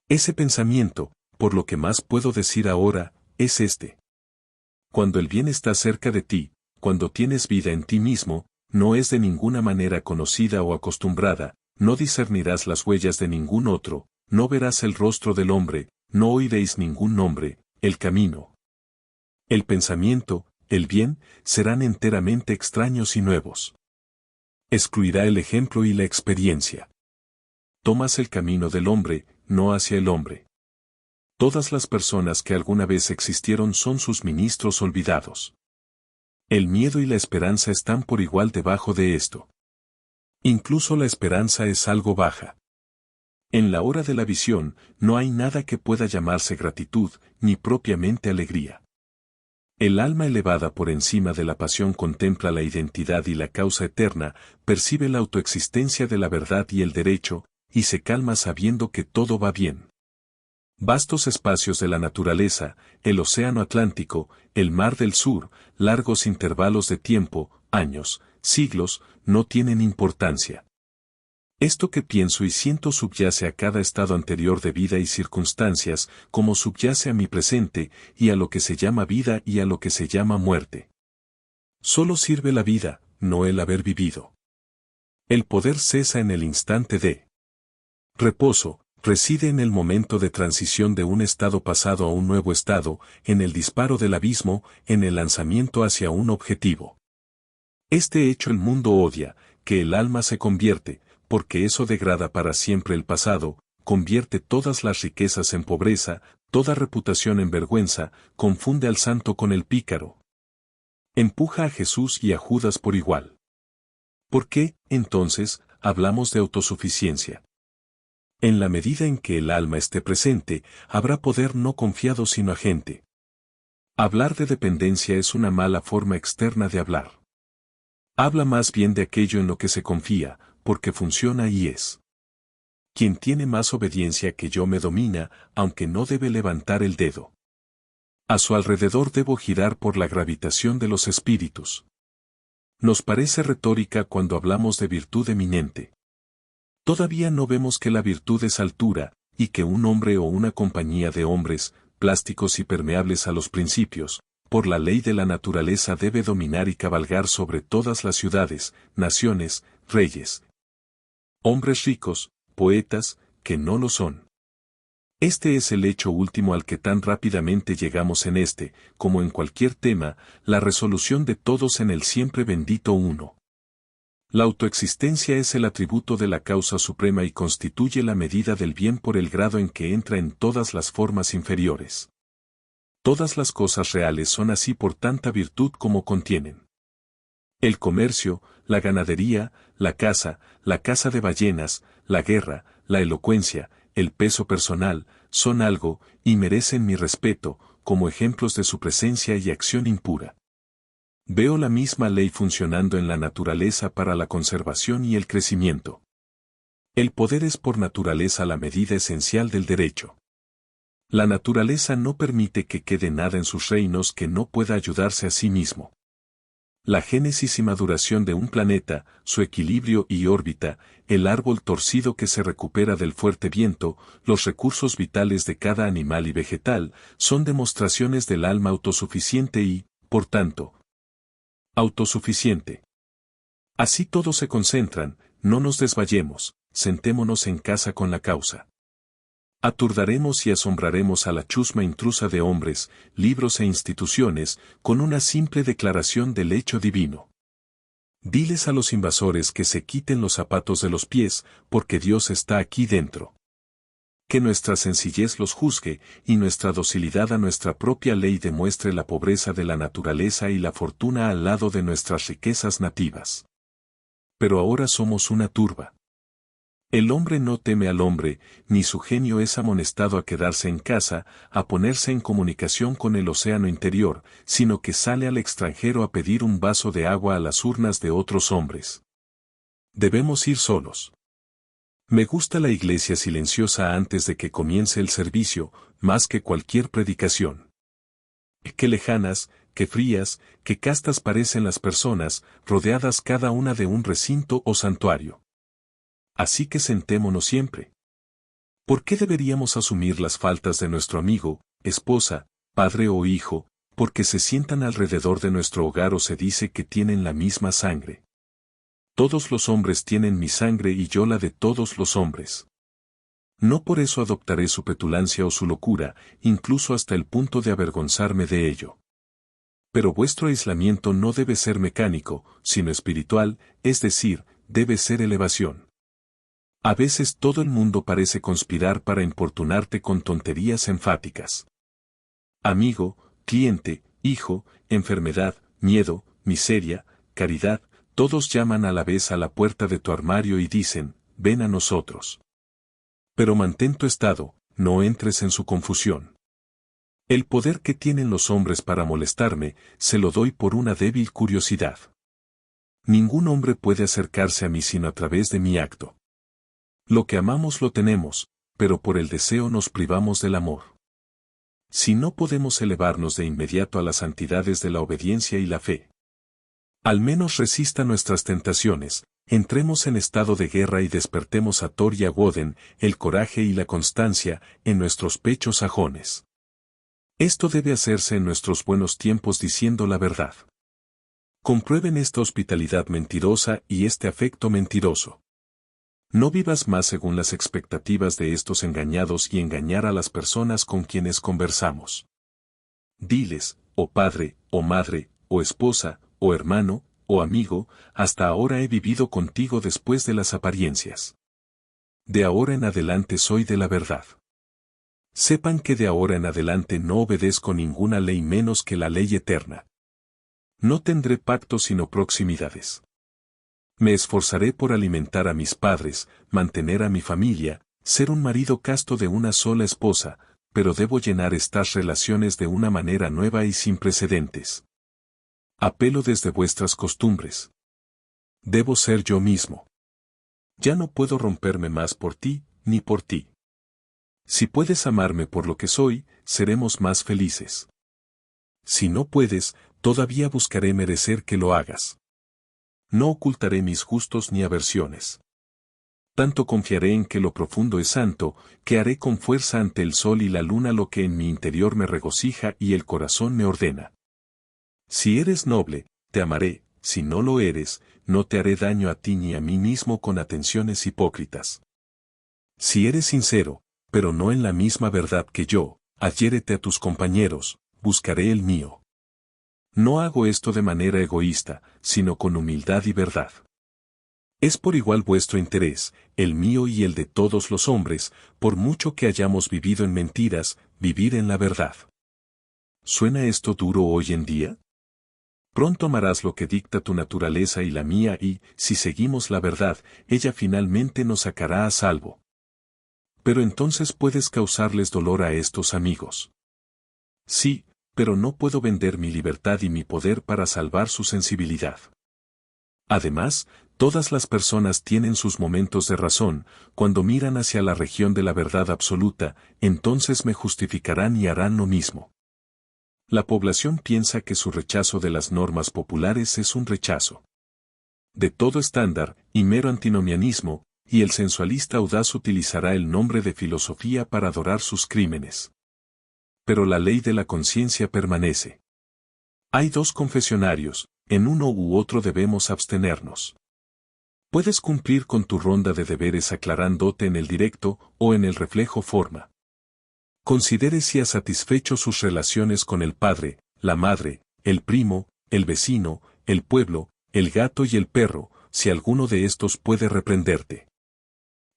Ese pensamiento, por lo que más puedo decir ahora, es este. Cuando el bien está cerca de ti, cuando tienes vida en ti mismo, no es de ninguna manera conocida o acostumbrada, no discernirás las huellas de ningún otro, no verás el rostro del hombre, no oiréis ningún nombre, el camino. El pensamiento, el bien, serán enteramente extraños y nuevos. Excluirá el ejemplo y la experiencia. Tomas el camino del hombre, no hacia el hombre. Todas las personas que alguna vez existieron son sus ministros olvidados. El miedo y la esperanza están por igual debajo de esto. Incluso la esperanza es algo baja. En la hora de la visión, no hay nada que pueda llamarse gratitud, ni propiamente alegría. El alma elevada por encima de la pasión contempla la identidad y la causa eterna, percibe la autoexistencia de la verdad y el derecho, y se calma sabiendo que todo va bien. Vastos espacios de la naturaleza, el océano Atlántico, el mar del sur, largos intervalos de tiempo, años, siglos, no tienen importancia. Esto que pienso y siento subyace a cada estado anterior de vida y circunstancias, como subyace a mi presente, y a lo que se llama vida y a lo que se llama muerte. Solo sirve la vida, no el haber vivido. El poder cesa en el instante de reposo, reside en el momento de transición de un estado pasado a un nuevo estado, en el disparo del abismo, en el lanzamiento hacia un objetivo. Este hecho el mundo odia, que el alma se convierte, porque eso degrada para siempre el pasado, convierte todas las riquezas en pobreza, toda reputación en vergüenza, confunde al santo con el pícaro. Empuja a Jesús y a Judas por igual. ¿Por qué, entonces, hablamos de autosuficiencia? En la medida en que el alma esté presente, habrá poder no confiado sino agente. Hablar de dependencia es una mala forma externa de hablar. Habla más bien de aquello en lo que se confía, porque funciona y es. Quien tiene más obediencia que yo me domina, aunque no debe levantar el dedo. A su alrededor debo girar por la gravitación de los espíritus. Nos parece retórica cuando hablamos de virtud eminente. Todavía no vemos que la virtud es altura, y que un hombre o una compañía de hombres, plásticos y permeables a los principios, por la ley de la naturaleza debe dominar y cabalgar sobre todas las ciudades, naciones, reyes. Hombres ricos, poetas, que no lo son. Este es el hecho último al que tan rápidamente llegamos en este, como en cualquier tema, la resolución de todos en el siempre bendito uno. La autoexistencia es el atributo de la causa suprema y constituye la medida del bien por el grado en que entra en todas las formas inferiores. Todas las cosas reales son así por tanta virtud como contienen. El comercio, la ganadería, la caza de ballenas, la guerra, la elocuencia, el peso personal, son algo, y merecen mi respeto, como ejemplos de su presencia y acción impura. Veo la misma ley funcionando en la naturaleza para la conservación y el crecimiento. El poder es por naturaleza la medida esencial del derecho. La naturaleza no permite que quede nada en sus reinos que no pueda ayudarse a sí mismo. La génesis y maduración de un planeta, su equilibrio y órbita, el árbol torcido que se recupera del fuerte viento, los recursos vitales de cada animal y vegetal, son demostraciones del alma autosuficiente y, por tanto, autosuficiente. Así todos se concentran, no nos desvayemos, sentémonos en casa con la causa. Aturdaremos y asombraremos a la chusma intrusa de hombres, libros e instituciones, con una simple declaración del hecho divino. Diles a los invasores que se quiten los zapatos de los pies, porque Dios está aquí dentro. Que nuestra sencillez los juzgue, y nuestra docilidad a nuestra propia ley demuestre la pobreza de la naturaleza y la fortuna al lado de nuestras riquezas nativas. Pero ahora somos una turba. El hombre no teme al hombre, ni su genio es amonestado a quedarse en casa, a ponerse en comunicación con el océano interior, sino que sale al extranjero a pedir un vaso de agua a las urnas de otros hombres. Debemos ir solos. Me gusta la iglesia silenciosa antes de que comience el servicio, más que cualquier predicación. Qué lejanas, qué frías, qué castas parecen las personas, rodeadas cada una de un recinto o santuario. Así que sentémonos siempre. ¿Por qué deberíamos asumir las faltas de nuestro amigo, esposa, padre o hijo, porque se sientan alrededor de nuestro hogar o se dice que tienen la misma sangre? Todos los hombres tienen mi sangre y yo la de todos los hombres. No por eso adoptaré su petulancia o su locura, incluso hasta el punto de avergonzarme de ello. Pero vuestro aislamiento no debe ser mecánico, sino espiritual, es decir, debe ser elevación. A veces todo el mundo parece conspirar para importunarte con tonterías enfáticas. Amigo, cliente, hijo, enfermedad, miedo, miseria, caridad, todos llaman a la vez a la puerta de tu armario y dicen, ven a nosotros. Pero mantén tu estado, no entres en su confusión. El poder que tienen los hombres para molestarme, se lo doy por una débil curiosidad. Ningún hombre puede acercarse a mí sino a través de mi acto. Lo que amamos lo tenemos, pero por el deseo nos privamos del amor. Si no podemos elevarnos de inmediato a las santidades de la obediencia y la fe, al menos resista nuestras tentaciones, entremos en estado de guerra y despertemos a Thor y a Woden, el coraje y la constancia, en nuestros pechos sajones. Esto debe hacerse en nuestros buenos tiempos diciendo la verdad. Comprueben esta hospitalidad mentirosa y este afecto mentiroso. No vivas más según las expectativas de estos engañados y engañar a las personas con quienes conversamos. Diles, oh padre, oh madre, oh esposa, oh hermano, oh amigo, hasta ahora he vivido contigo después de las apariencias. De ahora en adelante soy de la verdad. Sepan que de ahora en adelante no obedezco ninguna ley menos que la ley eterna. No tendré pactos sino proximidades. Me esforzaré por alimentar a mis padres, mantener a mi familia, ser un marido casto de una sola esposa, pero debo llenar estas relaciones de una manera nueva y sin precedentes. Apelo desde vuestras costumbres. Debo ser yo mismo. Ya no puedo romperme más por ti, ni por ti. Si puedes amarme por lo que soy, seremos más felices. Si no puedes, todavía buscaré merecer que lo hagas. No ocultaré mis gustos ni aversiones. Tanto confiaré en que lo profundo es santo, que haré con fuerza ante el sol y la luna lo que en mi interior me regocija y el corazón me ordena. Si eres noble, te amaré, si no lo eres, no te haré daño a ti ni a mí mismo con atenciones hipócritas. Si eres sincero, pero no en la misma verdad que yo, adhiérete a tus compañeros, buscaré el mío. No hago esto de manera egoísta, sino con humildad y verdad. Es por igual vuestro interés, el mío y el de todos los hombres, por mucho que hayamos vivido en mentiras, vivir en la verdad. ¿Suena esto duro hoy en día? Pronto amarás lo que dicta tu naturaleza y la mía y, si seguimos la verdad, ella finalmente nos sacará a salvo. Pero entonces puedes causarles dolor a estos amigos. Sí, pero no puedo vender mi libertad y mi poder para salvar su sensibilidad. Además, todas las personas tienen sus momentos de razón, cuando miran hacia la región de la verdad absoluta, entonces me justificarán y harán lo mismo. La población piensa que su rechazo de las normas populares es un rechazo de todo estándar y mero antinomianismo, y el sensualista audaz utilizará el nombre de filosofía para adorar sus crímenes. Pero la ley de la conciencia permanece. Hay dos confesionarios, en uno u otro debemos abstenernos. Puedes cumplir con tu ronda de deberes aclarándote en el directo o en el reflejo forma. Considere si ha satisfecho sus relaciones con el padre, la madre, el primo, el vecino, el pueblo, el gato y el perro, si alguno de estos puede reprenderte.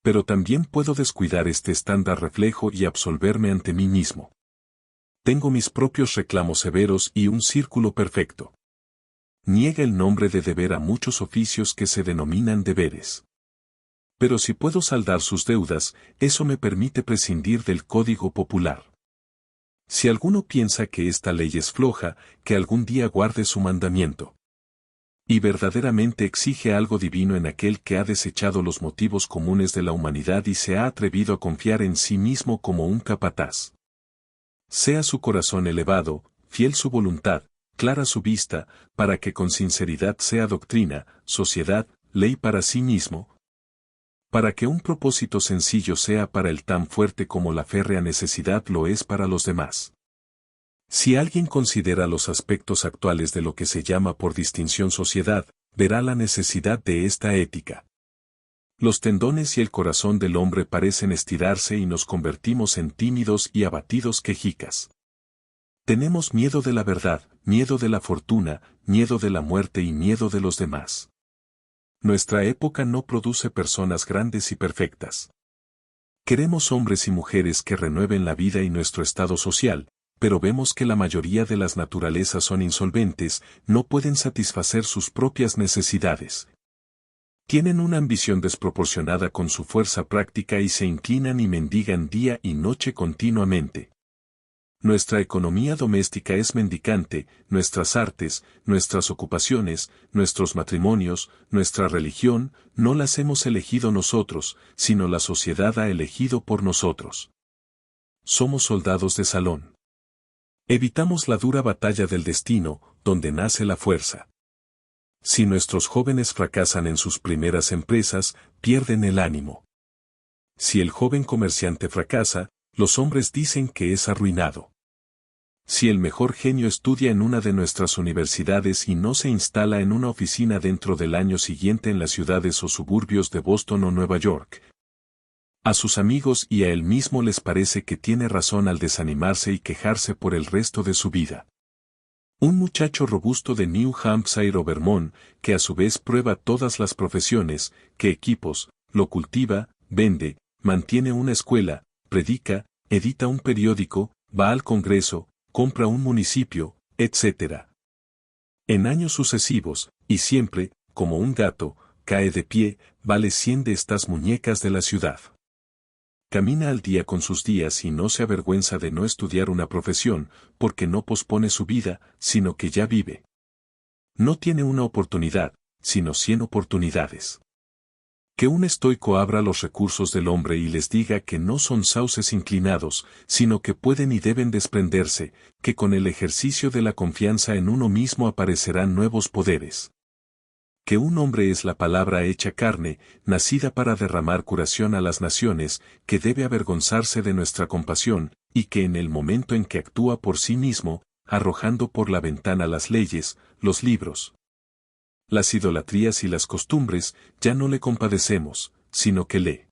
Pero también puedo descuidar este estándar reflejo y absolverme ante mí mismo. Tengo mis propios reclamos severos y un círculo perfecto. Niega el nombre de deber a muchos oficios que se denominan deberes. Pero si puedo saldar sus deudas, eso me permite prescindir del código popular. Si alguno piensa que esta ley es floja, que algún día guarde su mandamiento. Y verdaderamente exige algo divino en aquel que ha desechado los motivos comunes de la humanidad y se ha atrevido a confiar en sí mismo como un capataz. Sea su corazón elevado, fiel su voluntad, clara su vista, para que con sinceridad sea doctrina, sociedad, ley para sí mismo, para que un propósito sencillo sea para él tan fuerte como la férrea necesidad lo es para los demás. Si alguien considera los aspectos actuales de lo que se llama por distinción sociedad, verá la necesidad de esta ética. Los tendones y el corazón del hombre parecen estirarse y nos convertimos en tímidos y abatidos quejicas. Tenemos miedo de la verdad, miedo de la fortuna, miedo de la muerte y miedo de los demás. Nuestra época no produce personas grandes y perfectas. Queremos hombres y mujeres que renueven la vida y nuestro estado social, pero vemos que la mayoría de las naturalezas son insolventes, no pueden satisfacer sus propias necesidades. Tienen una ambición desproporcionada con su fuerza práctica y se inclinan y mendigan día y noche continuamente. Nuestra economía doméstica es mendicante, nuestras artes, nuestras ocupaciones, nuestros matrimonios, nuestra religión, no las hemos elegido nosotros, sino la sociedad ha elegido por nosotros. Somos soldados de salón. Evitamos la dura batalla del destino, donde nace la fuerza. Si nuestros jóvenes fracasan en sus primeras empresas, pierden el ánimo. Si el joven comerciante fracasa, los hombres dicen que es arruinado. Si el mejor genio estudia en una de nuestras universidades y no se instala en una oficina dentro del año siguiente en las ciudades o suburbios de Boston o Nueva York, a sus amigos y a él mismo les parece que tiene razón al desanimarse y quejarse por el resto de su vida. Un muchacho robusto de New Hampshire o Vermont, que a su vez prueba todas las profesiones, que equipos, lo cultiva, vende, mantiene una escuela, predica, edita un periódico, va al Congreso, compra un municipio, etc. En años sucesivos, y siempre, como un gato, cae de pie, vale 100 de estas muñecas de la ciudad. Camina al día con sus días y no se avergüenza de no estudiar una profesión, porque no pospone su vida, sino que ya vive. No tiene una oportunidad, sino 100 oportunidades. Que un estoico abra los recursos del hombre y les diga que no son sauces inclinados, sino que pueden y deben desprenderse, que con el ejercicio de la confianza en uno mismo aparecerán nuevos poderes. Que un hombre es la palabra hecha carne, nacida para derramar curación a las naciones, que debe avergonzarse de nuestra compasión, y que en el momento en que actúa por sí mismo, arrojando por la ventana las leyes, los libros, las idolatrías y las costumbres, ya no le compadecemos, sino que le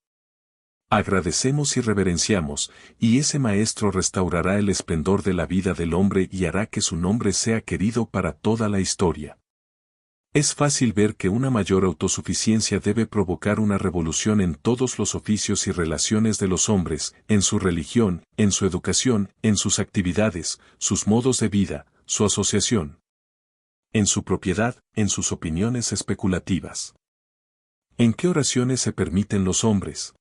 agradecemos y reverenciamos, y ese maestro restaurará el esplendor de la vida del hombre y hará que su nombre sea querido para toda la historia. Es fácil ver que una mayor autosuficiencia debe provocar una revolución en todos los oficios y relaciones de los hombres, en su religión, en su educación, en sus actividades, sus modos de vida, su asociación, en su propiedad, en sus opiniones especulativas. ¿En qué oraciones se permiten los hombres?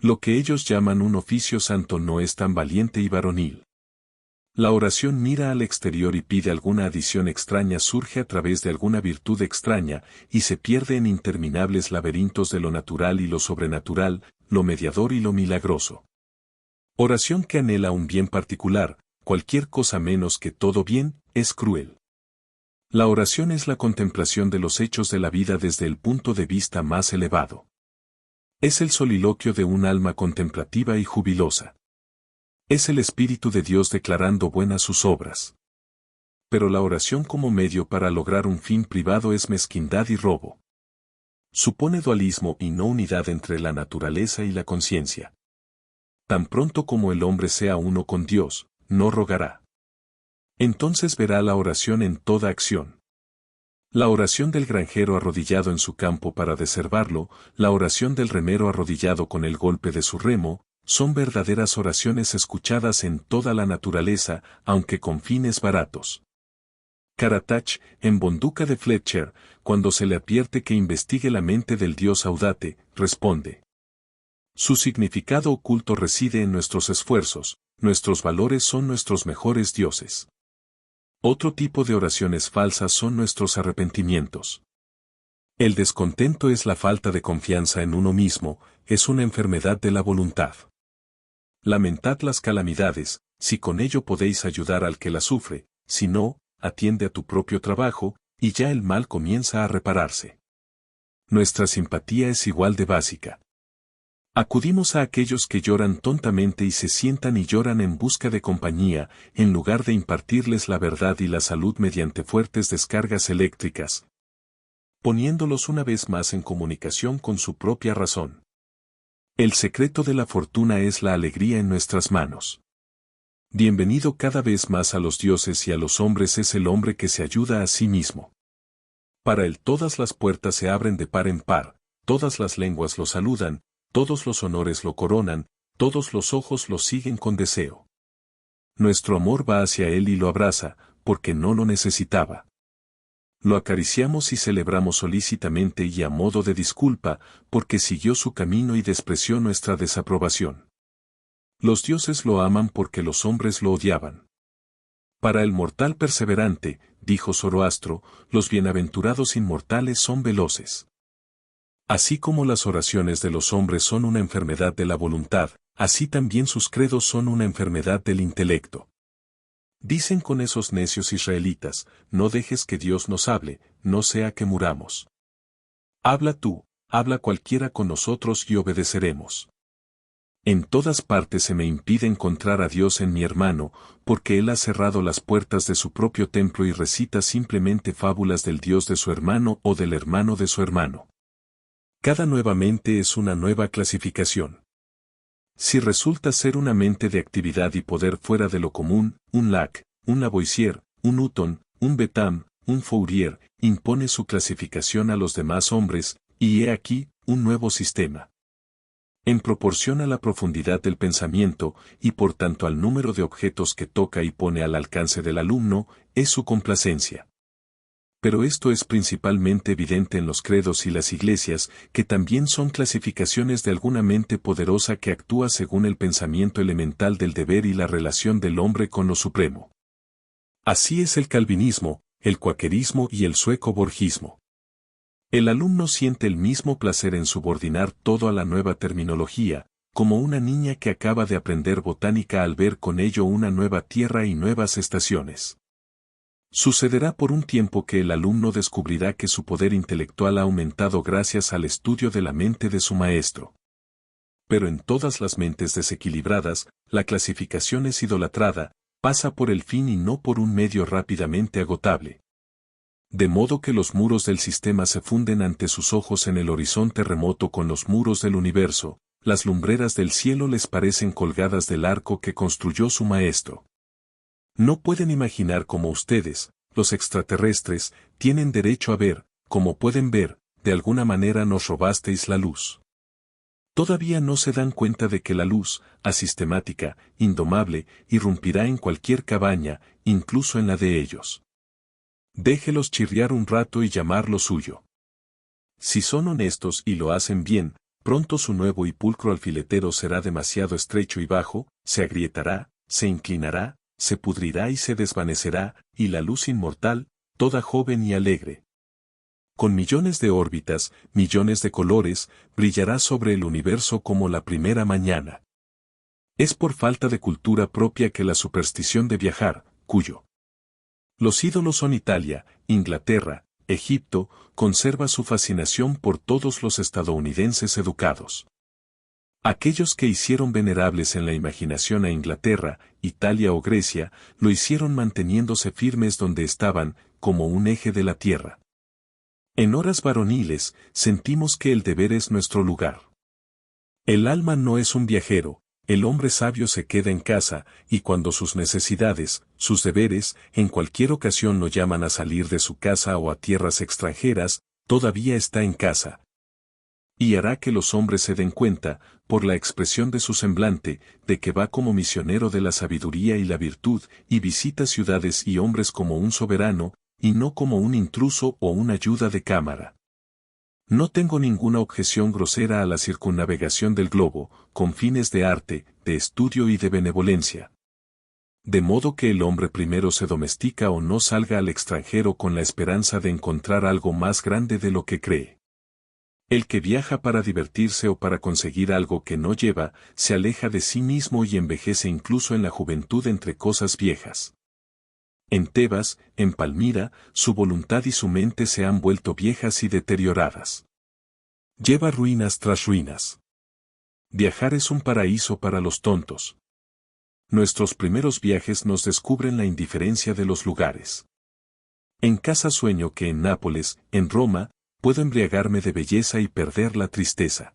Lo que ellos llaman un oficio santo no es tan valiente y varonil. La oración mira al exterior y pide alguna adición extraña, surge a través de alguna virtud extraña, y se pierde en interminables laberintos de lo natural y lo sobrenatural, lo mediador y lo milagroso. Oración que anhela un bien particular, cualquier cosa menos que todo bien, es cruel. La oración es la contemplación de los hechos de la vida desde el punto de vista más elevado. Es el soliloquio de un alma contemplativa y jubilosa. Es el Espíritu de Dios declarando buenas sus obras. Pero la oración como medio para lograr un fin privado es mezquindad y robo. Supone dualismo y no unidad entre la naturaleza y la conciencia. tan pronto como el hombre sea uno con Dios, no rogará. Entonces verá la oración en toda acción. La oración del granjero arrodillado en su campo para deservarlo, la oración del remero arrodillado con el golpe de su remo, son verdaderas oraciones escuchadas en toda la naturaleza, aunque con fines baratos. Karatach, en Bonduca de Fletcher, cuando se le advierte que investigue la mente del dios Audate, responde. Su significado oculto reside en nuestros esfuerzos, nuestros valores son nuestros mejores dioses. Otro tipo de oraciones falsas son nuestros arrepentimientos. El descontento es la falta de confianza en uno mismo, es una enfermedad de la voluntad. Lamentad las calamidades, si con ello podéis ayudar al que la sufre, si no, atiende a tu propio trabajo, y ya el mal comienza a repararse. Nuestra simpatía es igual de básica. Acudimos a aquellos que lloran tontamente y se sientan y lloran en busca de compañía, en lugar de impartirles la verdad y la salud mediante fuertes descargas eléctricas, poniéndolos una vez más en comunicación con su propia razón. El secreto de la fortuna es la alegría en nuestras manos. Bienvenido cada vez más a los dioses y a los hombres es el hombre que se ayuda a sí mismo. Para él todas las puertas se abren de par en par, todas las lenguas lo saludan, todos los honores lo coronan, todos los ojos lo siguen con deseo. Nuestro amor va hacia él y lo abraza, porque no lo necesitaba. Lo acariciamos y celebramos solícitamente y a modo de disculpa, porque siguió su camino y despreció nuestra desaprobación. Los dioses lo aman porque los hombres lo odiaban. Para el mortal perseverante, dijo Zoroastro, los bienaventurados inmortales son veloces. Así como las oraciones de los hombres son una enfermedad de la voluntad, así también sus credos son una enfermedad del intelecto. Dicen con esos necios israelitas, no dejes que Dios nos hable, no sea que muramos. Habla tú, habla cualquiera con nosotros y obedeceremos. En todas partes se me impide encontrar a Dios en mi hermano, porque él ha cerrado las puertas de su propio templo y recita simplemente fábulas del Dios de su hermano o del hermano de su hermano. Cada nueva mente es una nueva clasificación. Si resulta ser una mente de actividad y poder fuera de lo común, un Locke, un Lavoisier, un Newton, un Bentham, un Fourier, impone su clasificación a los demás hombres, y he aquí, un nuevo sistema. En proporción a la profundidad del pensamiento, y por tanto al número de objetos que toca y pone al alcance del alumno, es su complacencia. Pero esto es principalmente evidente en los credos y las iglesias, que también son clasificaciones de alguna mente poderosa que actúa según el pensamiento elemental del deber y la relación del hombre con lo supremo. Así es el calvinismo, el cuaquerismo y el sueco-borgismo. El alumno siente el mismo placer en subordinar todo a la nueva terminología, como una niña que acaba de aprender botánica al ver con ello una nueva tierra y nuevas estaciones. Sucederá por un tiempo que el alumno descubrirá que su poder intelectual ha aumentado gracias al estudio de la mente de su maestro. Pero en todas las mentes desequilibradas, la clasificación es idolatrada, pasa por el fin y no por un medio rápidamente agotable. De modo que los muros del sistema se funden ante sus ojos en el horizonte remoto con los muros del universo, las lumbreras del cielo les parecen colgadas del arco que construyó su maestro. No pueden imaginar cómo ustedes, los extraterrestres, tienen derecho a ver, como pueden ver, de alguna manera nos robasteis la luz. Todavía no se dan cuenta de que la luz, asistemática, indomable, irrumpirá en cualquier cabaña, incluso en la de ellos. Déjelos chirriar un rato y llamar lo suyo. Si son honestos y lo hacen bien, pronto su nuevo y pulcro alfiletero será demasiado estrecho y bajo, se agrietará, se inclinará, se pudrirá y se desvanecerá, y la luz inmortal, toda joven y alegre, con millones de órbitas, millones de colores, brillará sobre el universo como la primera mañana. Es por falta de cultura propia que la superstición de viajar, cuyo los ídolos son Italia, Inglaterra, Egipto, conserva su fascinación por todos los estadounidenses educados. Aquellos que hicieron venerables en la imaginación a Inglaterra, Italia o Grecia, lo hicieron manteniéndose firmes donde estaban, como un eje de la tierra. En horas varoniles, sentimos que el deber es nuestro lugar. El alma no es un viajero, El hombre sabio se queda en casa, y cuando sus necesidades, sus deberes, en cualquier ocasión lo llaman a salir de su casa o a tierras extranjeras, todavía está en casa. Y hará que los hombres se den cuenta, por la expresión de su semblante, de que va como misionero de la sabiduría y la virtud, y visita ciudades y hombres como un soberano, y no como un intruso o una ayuda de cámara. No tengo ninguna objeción grosera a la circunnavegación del globo, con fines de arte, de estudio y de benevolencia. De modo que el hombre primero se domestica o no salga al extranjero con la esperanza de encontrar algo más grande de lo que cree. El que viaja para divertirse o para conseguir algo que no lleva, se aleja de sí mismo y envejece incluso en la juventud entre cosas viejas. En Tebas, en Palmira, su voluntad y su mente se han vuelto viejas y deterioradas. Lleva ruinas tras ruinas. Viajar es un paraíso para los tontos. Nuestros primeros viajes nos descubren la indiferencia de los lugares. En casa sueño que en Nápoles, en Roma, puedo embriagarme de belleza y perder la tristeza.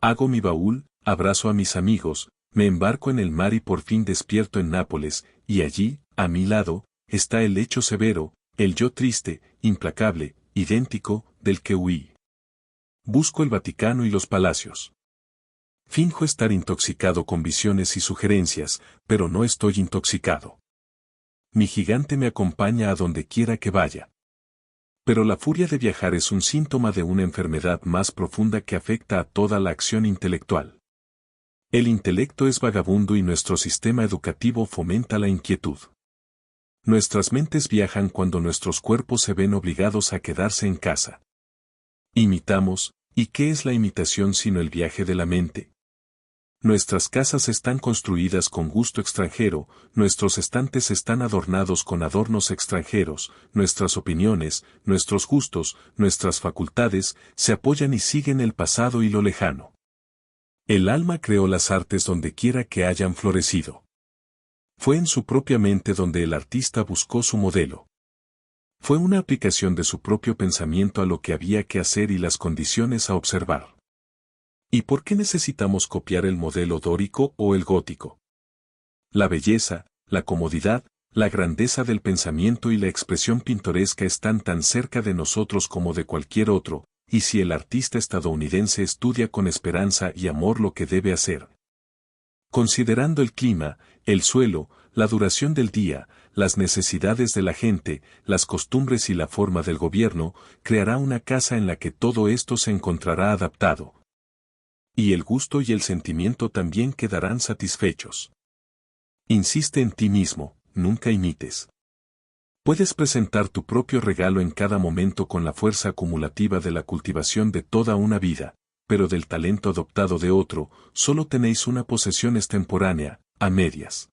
Hago mi baúl, abrazo a mis amigos, me embarco en el mar y por fin despierto en Nápoles, y allí, a mi lado, está el hecho severo, el yo triste, implacable, idéntico, del que huí. Busco el Vaticano y los palacios. Finjo estar intoxicado con visiones y sugerencias, pero no estoy intoxicado. Mi gigante me acompaña a donde quiera que vaya. Pero la furia de viajar es un síntoma de una enfermedad más profunda que afecta a toda la acción intelectual. El intelecto es vagabundo y nuestro sistema educativo fomenta la inquietud. Nuestras mentes viajan cuando nuestros cuerpos se ven obligados a quedarse en casa. Imitamos, ¿y qué es la imitación sino el viaje de la mente? Nuestras casas están construidas con gusto extranjero, nuestros estantes están adornados con adornos extranjeros, nuestras opiniones, nuestros gustos, nuestras facultades, se apoyan y siguen el pasado y lo lejano. El alma creó las artes donde quiera que hayan florecido. Fue en su propia mente donde el artista buscó su modelo. Fue una aplicación de su propio pensamiento a lo que había que hacer y las condiciones a observar. ¿Y por qué necesitamos copiar el modelo dórico o el gótico? La belleza, la comodidad, la grandeza del pensamiento y la expresión pintoresca están tan cerca de nosotros como de cualquier otro, y si el artista estadounidense estudia con esperanza y amor lo que debe hacer, considerando el clima, el suelo, la duración del día, las necesidades de la gente, las costumbres y la forma del gobierno, creará una casa en la que todo esto se encontrará adaptado. Y el gusto y el sentimiento también quedarán satisfechos. Insiste en ti mismo, nunca imites. Puedes presentar tu propio regalo en cada momento con la fuerza acumulativa de la cultivación de toda una vida, pero del talento adoptado de otro, solo tenéis una posesión extemporánea, a medias.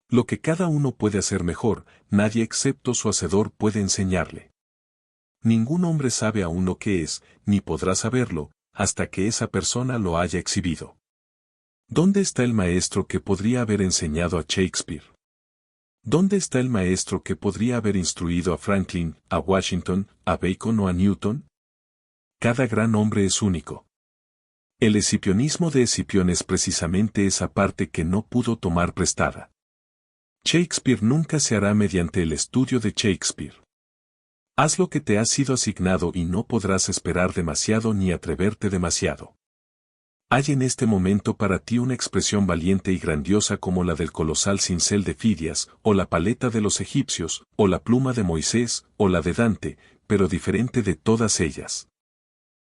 Lo que cada uno puede hacer mejor, nadie excepto su hacedor puede enseñarle. Ningún hombre sabe aún lo que es, ni podrá saberlo, hasta que esa persona lo haya exhibido. ¿Dónde está el maestro que podría haber enseñado a Shakespeare? ¿Dónde está el maestro que podría haber instruido a Franklin, a Washington, a Bacon o a Newton? Cada gran hombre es único. El escipionismo de Escipión es precisamente esa parte que no pudo tomar prestada. Shakespeare nunca se hará mediante el estudio de Shakespeare. Haz lo que te ha sido asignado y no podrás esperar demasiado ni atreverte demasiado. Hay en este momento para ti una expresión valiente y grandiosa como la del colosal cincel de Fidias, o la paleta de los egipcios, o la pluma de Moisés, o la de Dante, pero diferente de todas ellas.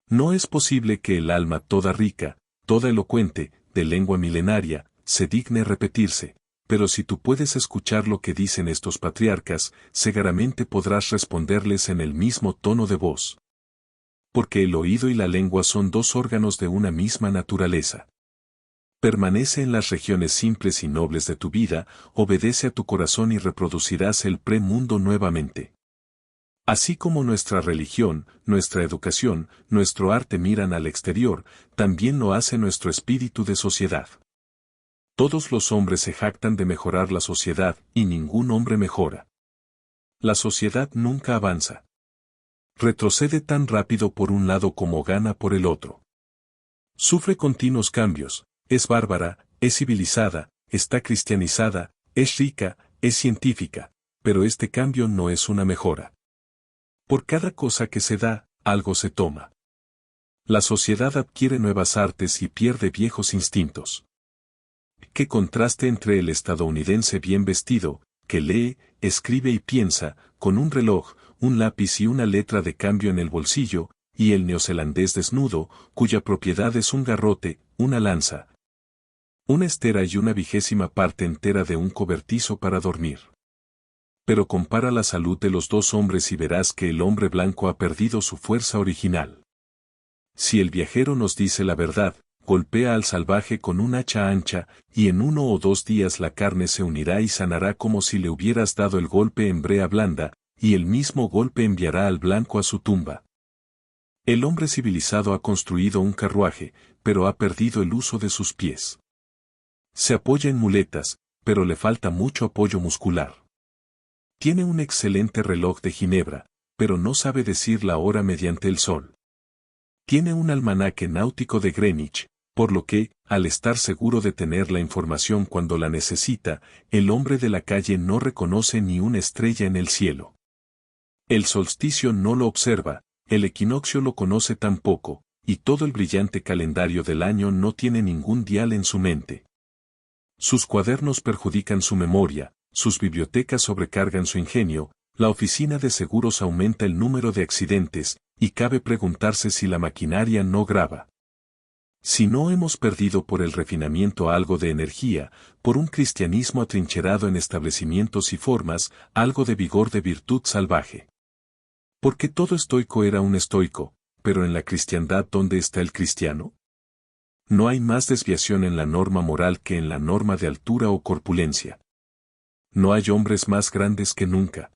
No es posible que el alma toda rica, toda elocuente, de lengua milenaria, se digne repetirse, pero si tú puedes escuchar lo que dicen estos patriarcas, seguramente podrás responderles en el mismo tono de voz. Porque el oído y la lengua son dos órganos de una misma naturaleza. Permanece en las regiones simples y nobles de tu vida, obedece a tu corazón y reproducirás el premundo nuevamente. Así como nuestra religión, nuestra educación, nuestro arte miran al exterior, también lo hace nuestro espíritu de sociedad. Todos los hombres se jactan de mejorar la sociedad, y ningún hombre mejora. La sociedad nunca avanza. Retrocede tan rápido por un lado como gana por el otro. Sufre continuos cambios, es bárbara, es civilizada, está cristianizada, es rica, es científica, pero este cambio no es una mejora. Por cada cosa que se da, algo se toma. La sociedad adquiere nuevas artes y pierde viejos instintos. Qué contraste entre el estadounidense bien vestido, que lee, escribe y piensa, con un reloj, un lápiz y una letra de cambio en el bolsillo, y el neozelandés desnudo, cuya propiedad es un garrote, una lanza, una estera y una 20ª parte entera de un cobertizo para dormir. Pero compara la salud de los dos hombres y verás que el hombre blanco ha perdido su fuerza original. Si el viajero nos dice la verdad, golpea al salvaje con un hacha ancha, y en 1 o 2 días la carne se unirá y sanará como si le hubieras dado el golpe en brea blanda, y el mismo golpe enviará al blanco a su tumba. El hombre civilizado ha construido un carruaje, pero ha perdido el uso de sus pies. Se apoya en muletas, pero le falta mucho apoyo muscular. Tiene un excelente reloj de Ginebra, pero no sabe decir la hora mediante el sol. Tiene un almanaque náutico de Greenwich, por lo que, al estar seguro de tener la información cuando la necesita, el hombre de la calle no reconoce ni una estrella en el cielo. El solsticio no lo observa, el equinoccio lo conoce tampoco, y todo el brillante calendario del año no tiene ningún dial en su mente. Sus cuadernos perjudican su memoria, sus bibliotecas sobrecargan su ingenio, la oficina de seguros aumenta el número de accidentes, y cabe preguntarse si la maquinaria no graba. Si no hemos perdido por el refinamiento algo de energía, por un cristianismo atrincherado en establecimientos y formas, algo de vigor de virtud salvaje. Porque todo estoico era un estoico, pero en la cristiandad ¿dónde está el cristiano? No hay más desviación en la norma moral que en la norma de altura o corpulencia. No hay hombres más grandes que nunca.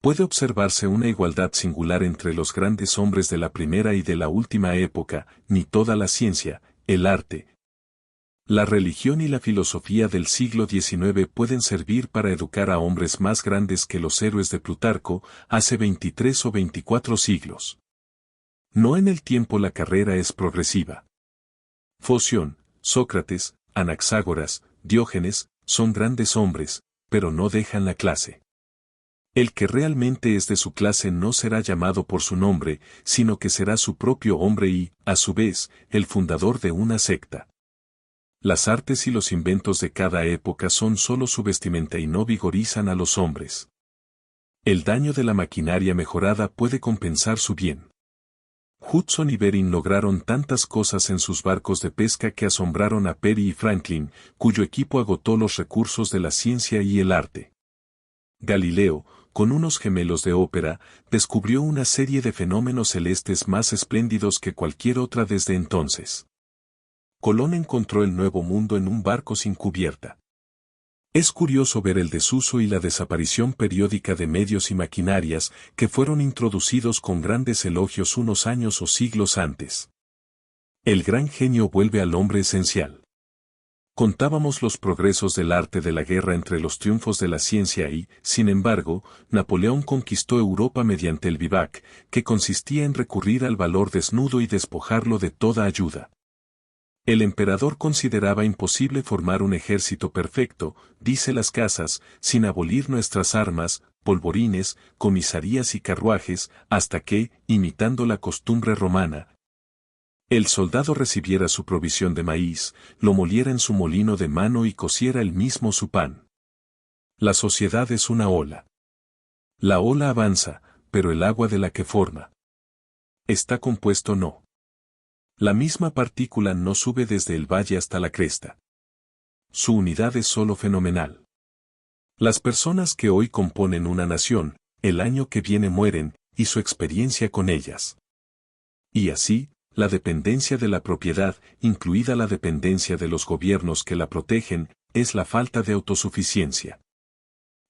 Puede observarse una igualdad singular entre los grandes hombres de la primera y de la última época, ni toda la ciencia, el arte, la religión y la filosofía del siglo XIX pueden servir para educar a hombres más grandes que los héroes de Plutarco hace 23 o 24 siglos. No en el tiempo la carrera es progresiva. Foción, Sócrates, Anaxágoras, Diógenes, son grandes hombres, pero no dejan la clase. El que realmente es de su clase no será llamado por su nombre, sino que será su propio hombre y, a su vez, el fundador de una secta. Las artes y los inventos de cada época son solo su vestimenta y no vigorizan a los hombres. El daño de la maquinaria mejorada puede compensar su bien. Hudson y Bering lograron tantas cosas en sus barcos de pesca que asombraron a Peary y Franklin, cuyo equipo agotó los recursos de la ciencia y el arte. Galileo, con unos gemelos de ópera, descubrió una serie de fenómenos celestes más espléndidos que cualquier otra desde entonces. Colón encontró el Nuevo Mundo en un barco sin cubierta. Es curioso ver el desuso y la desaparición periódica de medios y maquinarias que fueron introducidos con grandes elogios unos años o siglos antes. El gran genio vuelve al hombre esencial. Contábamos los progresos del arte de la guerra entre los triunfos de la ciencia y, sin embargo, Napoleón conquistó Europa mediante el vivac, que consistía en recurrir al valor desnudo y despojarlo de toda ayuda. El emperador consideraba imposible formar un ejército perfecto, dice Las Casas, sin abolir nuestras armas, polvorines, comisarías y carruajes, hasta que, imitando la costumbre romana, el soldado recibiera su provisión de maíz, lo moliera en su molino de mano y cociera él mismo su pan. La sociedad es una ola. La ola avanza, pero el agua de la que forma está compuesto no. La misma partícula no sube desde el valle hasta la cresta. Su unidad es solo fenomenal. Las personas que hoy componen una nación, el año que viene mueren, y su experiencia con ellas. Y así, la dependencia de la propiedad, incluida la dependencia de los gobiernos que la protegen, es la falta de autosuficiencia.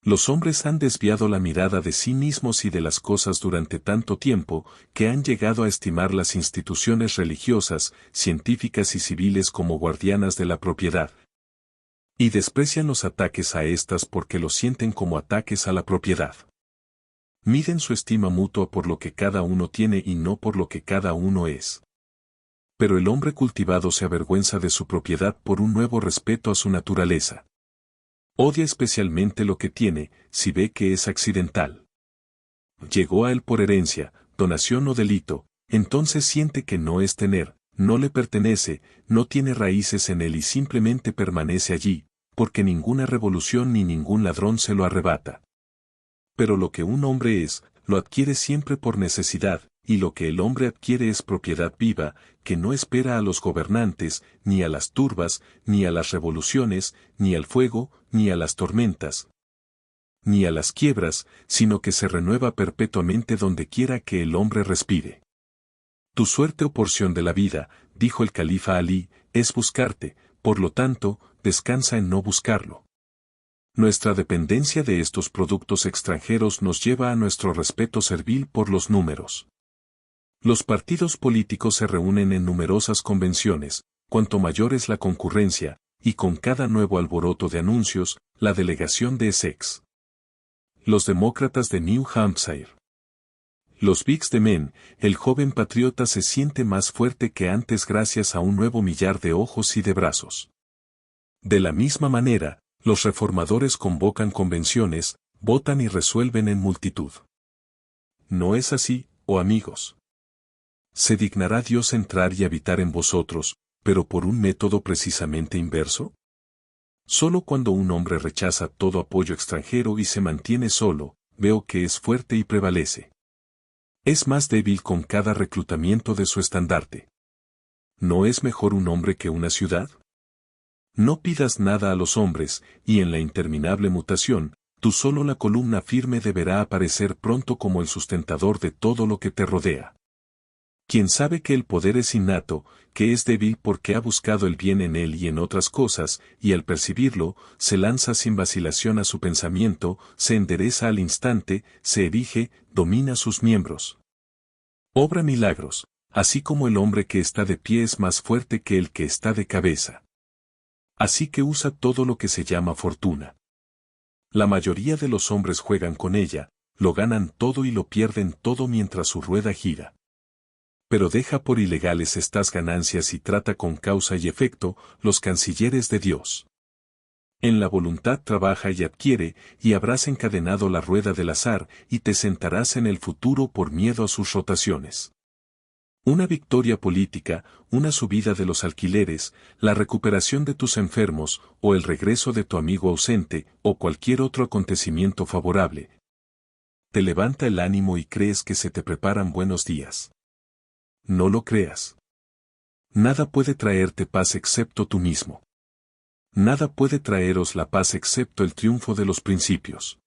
Los hombres han desviado la mirada de sí mismos y de las cosas durante tanto tiempo, que han llegado a estimar las instituciones religiosas, científicas y civiles como guardianas de la propiedad. Y desprecian los ataques a estas porque los sienten como ataques a la propiedad. Miden su estima mutua por lo que cada uno tiene y no por lo que cada uno es. Pero el hombre cultivado se avergüenza de su propiedad por un nuevo respeto a su naturaleza. Odia especialmente lo que tiene, si ve que es accidental. Llegó a él por herencia, donación o delito, entonces siente que no es tener, no le pertenece, no tiene raíces en él y simplemente permanece allí, porque ninguna revolución ni ningún ladrón se lo arrebata. Pero lo que un hombre es, lo adquiere siempre por necesidad, y lo que el hombre adquiere es propiedad viva, que no espera a los gobernantes, ni a las turbas, ni a las revoluciones, ni al fuego, ni a las tormentas, ni a las quiebras, sino que se renueva perpetuamente donde quiera que el hombre respire. Tu suerte o porción de la vida, dijo el califa Alí, es buscarte, por lo tanto, descansa en no buscarlo. Nuestra dependencia de estos productos extranjeros nos lleva a nuestro respeto servil por los números. Los partidos políticos se reúnen en numerosas convenciones, cuanto mayor es la concurrencia, y con cada nuevo alboroto de anuncios, la delegación de Essex. Los demócratas de New Hampshire. Los Whigs de Maine, el joven patriota se siente más fuerte que antes gracias a un nuevo millar de ojos y de brazos. De la misma manera, los reformadores convocan convenciones, votan y resuelven en multitud. ¿No es así, oh amigos? ¿Se dignará Dios entrar y habitar en vosotros, pero por un método precisamente inverso? Solo cuando un hombre rechaza todo apoyo extranjero y se mantiene solo, veo que es fuerte y prevalece. Es más débil con cada reclutamiento de su estandarte. ¿No es mejor un hombre que una ciudad? No pidas nada a los hombres, y en la interminable mutación, tú solo la columna firme deberá aparecer pronto como el sustentador de todo lo que te rodea. Quien sabe que el poder es innato, que es débil porque ha buscado el bien en él y en otras cosas, y al percibirlo, se lanza sin vacilación a su pensamiento, se endereza al instante, se erige, domina sus miembros. Obra milagros, así como el hombre que está de pie es más fuerte que el que está de cabeza. Así que usa todo lo que se llama fortuna. La mayoría de los hombres juegan con ella, lo ganan todo y lo pierden todo mientras su rueda gira. Pero deja por ilegales estas ganancias y trata con causa y efecto los cancilleres de Dios. En la voluntad trabaja y adquiere, y habrás encadenado la rueda del azar y te sentarás en el futuro por miedo a sus rotaciones. Una victoria política, una subida de los alquileres, la recuperación de tus enfermos, o el regreso de tu amigo ausente, o cualquier otro acontecimiento favorable. Te levanta el ánimo y crees que se te preparan buenos días. No lo creas. Nada puede traerte paz excepto tú mismo. Nada puede traeros la paz excepto el triunfo de los principios.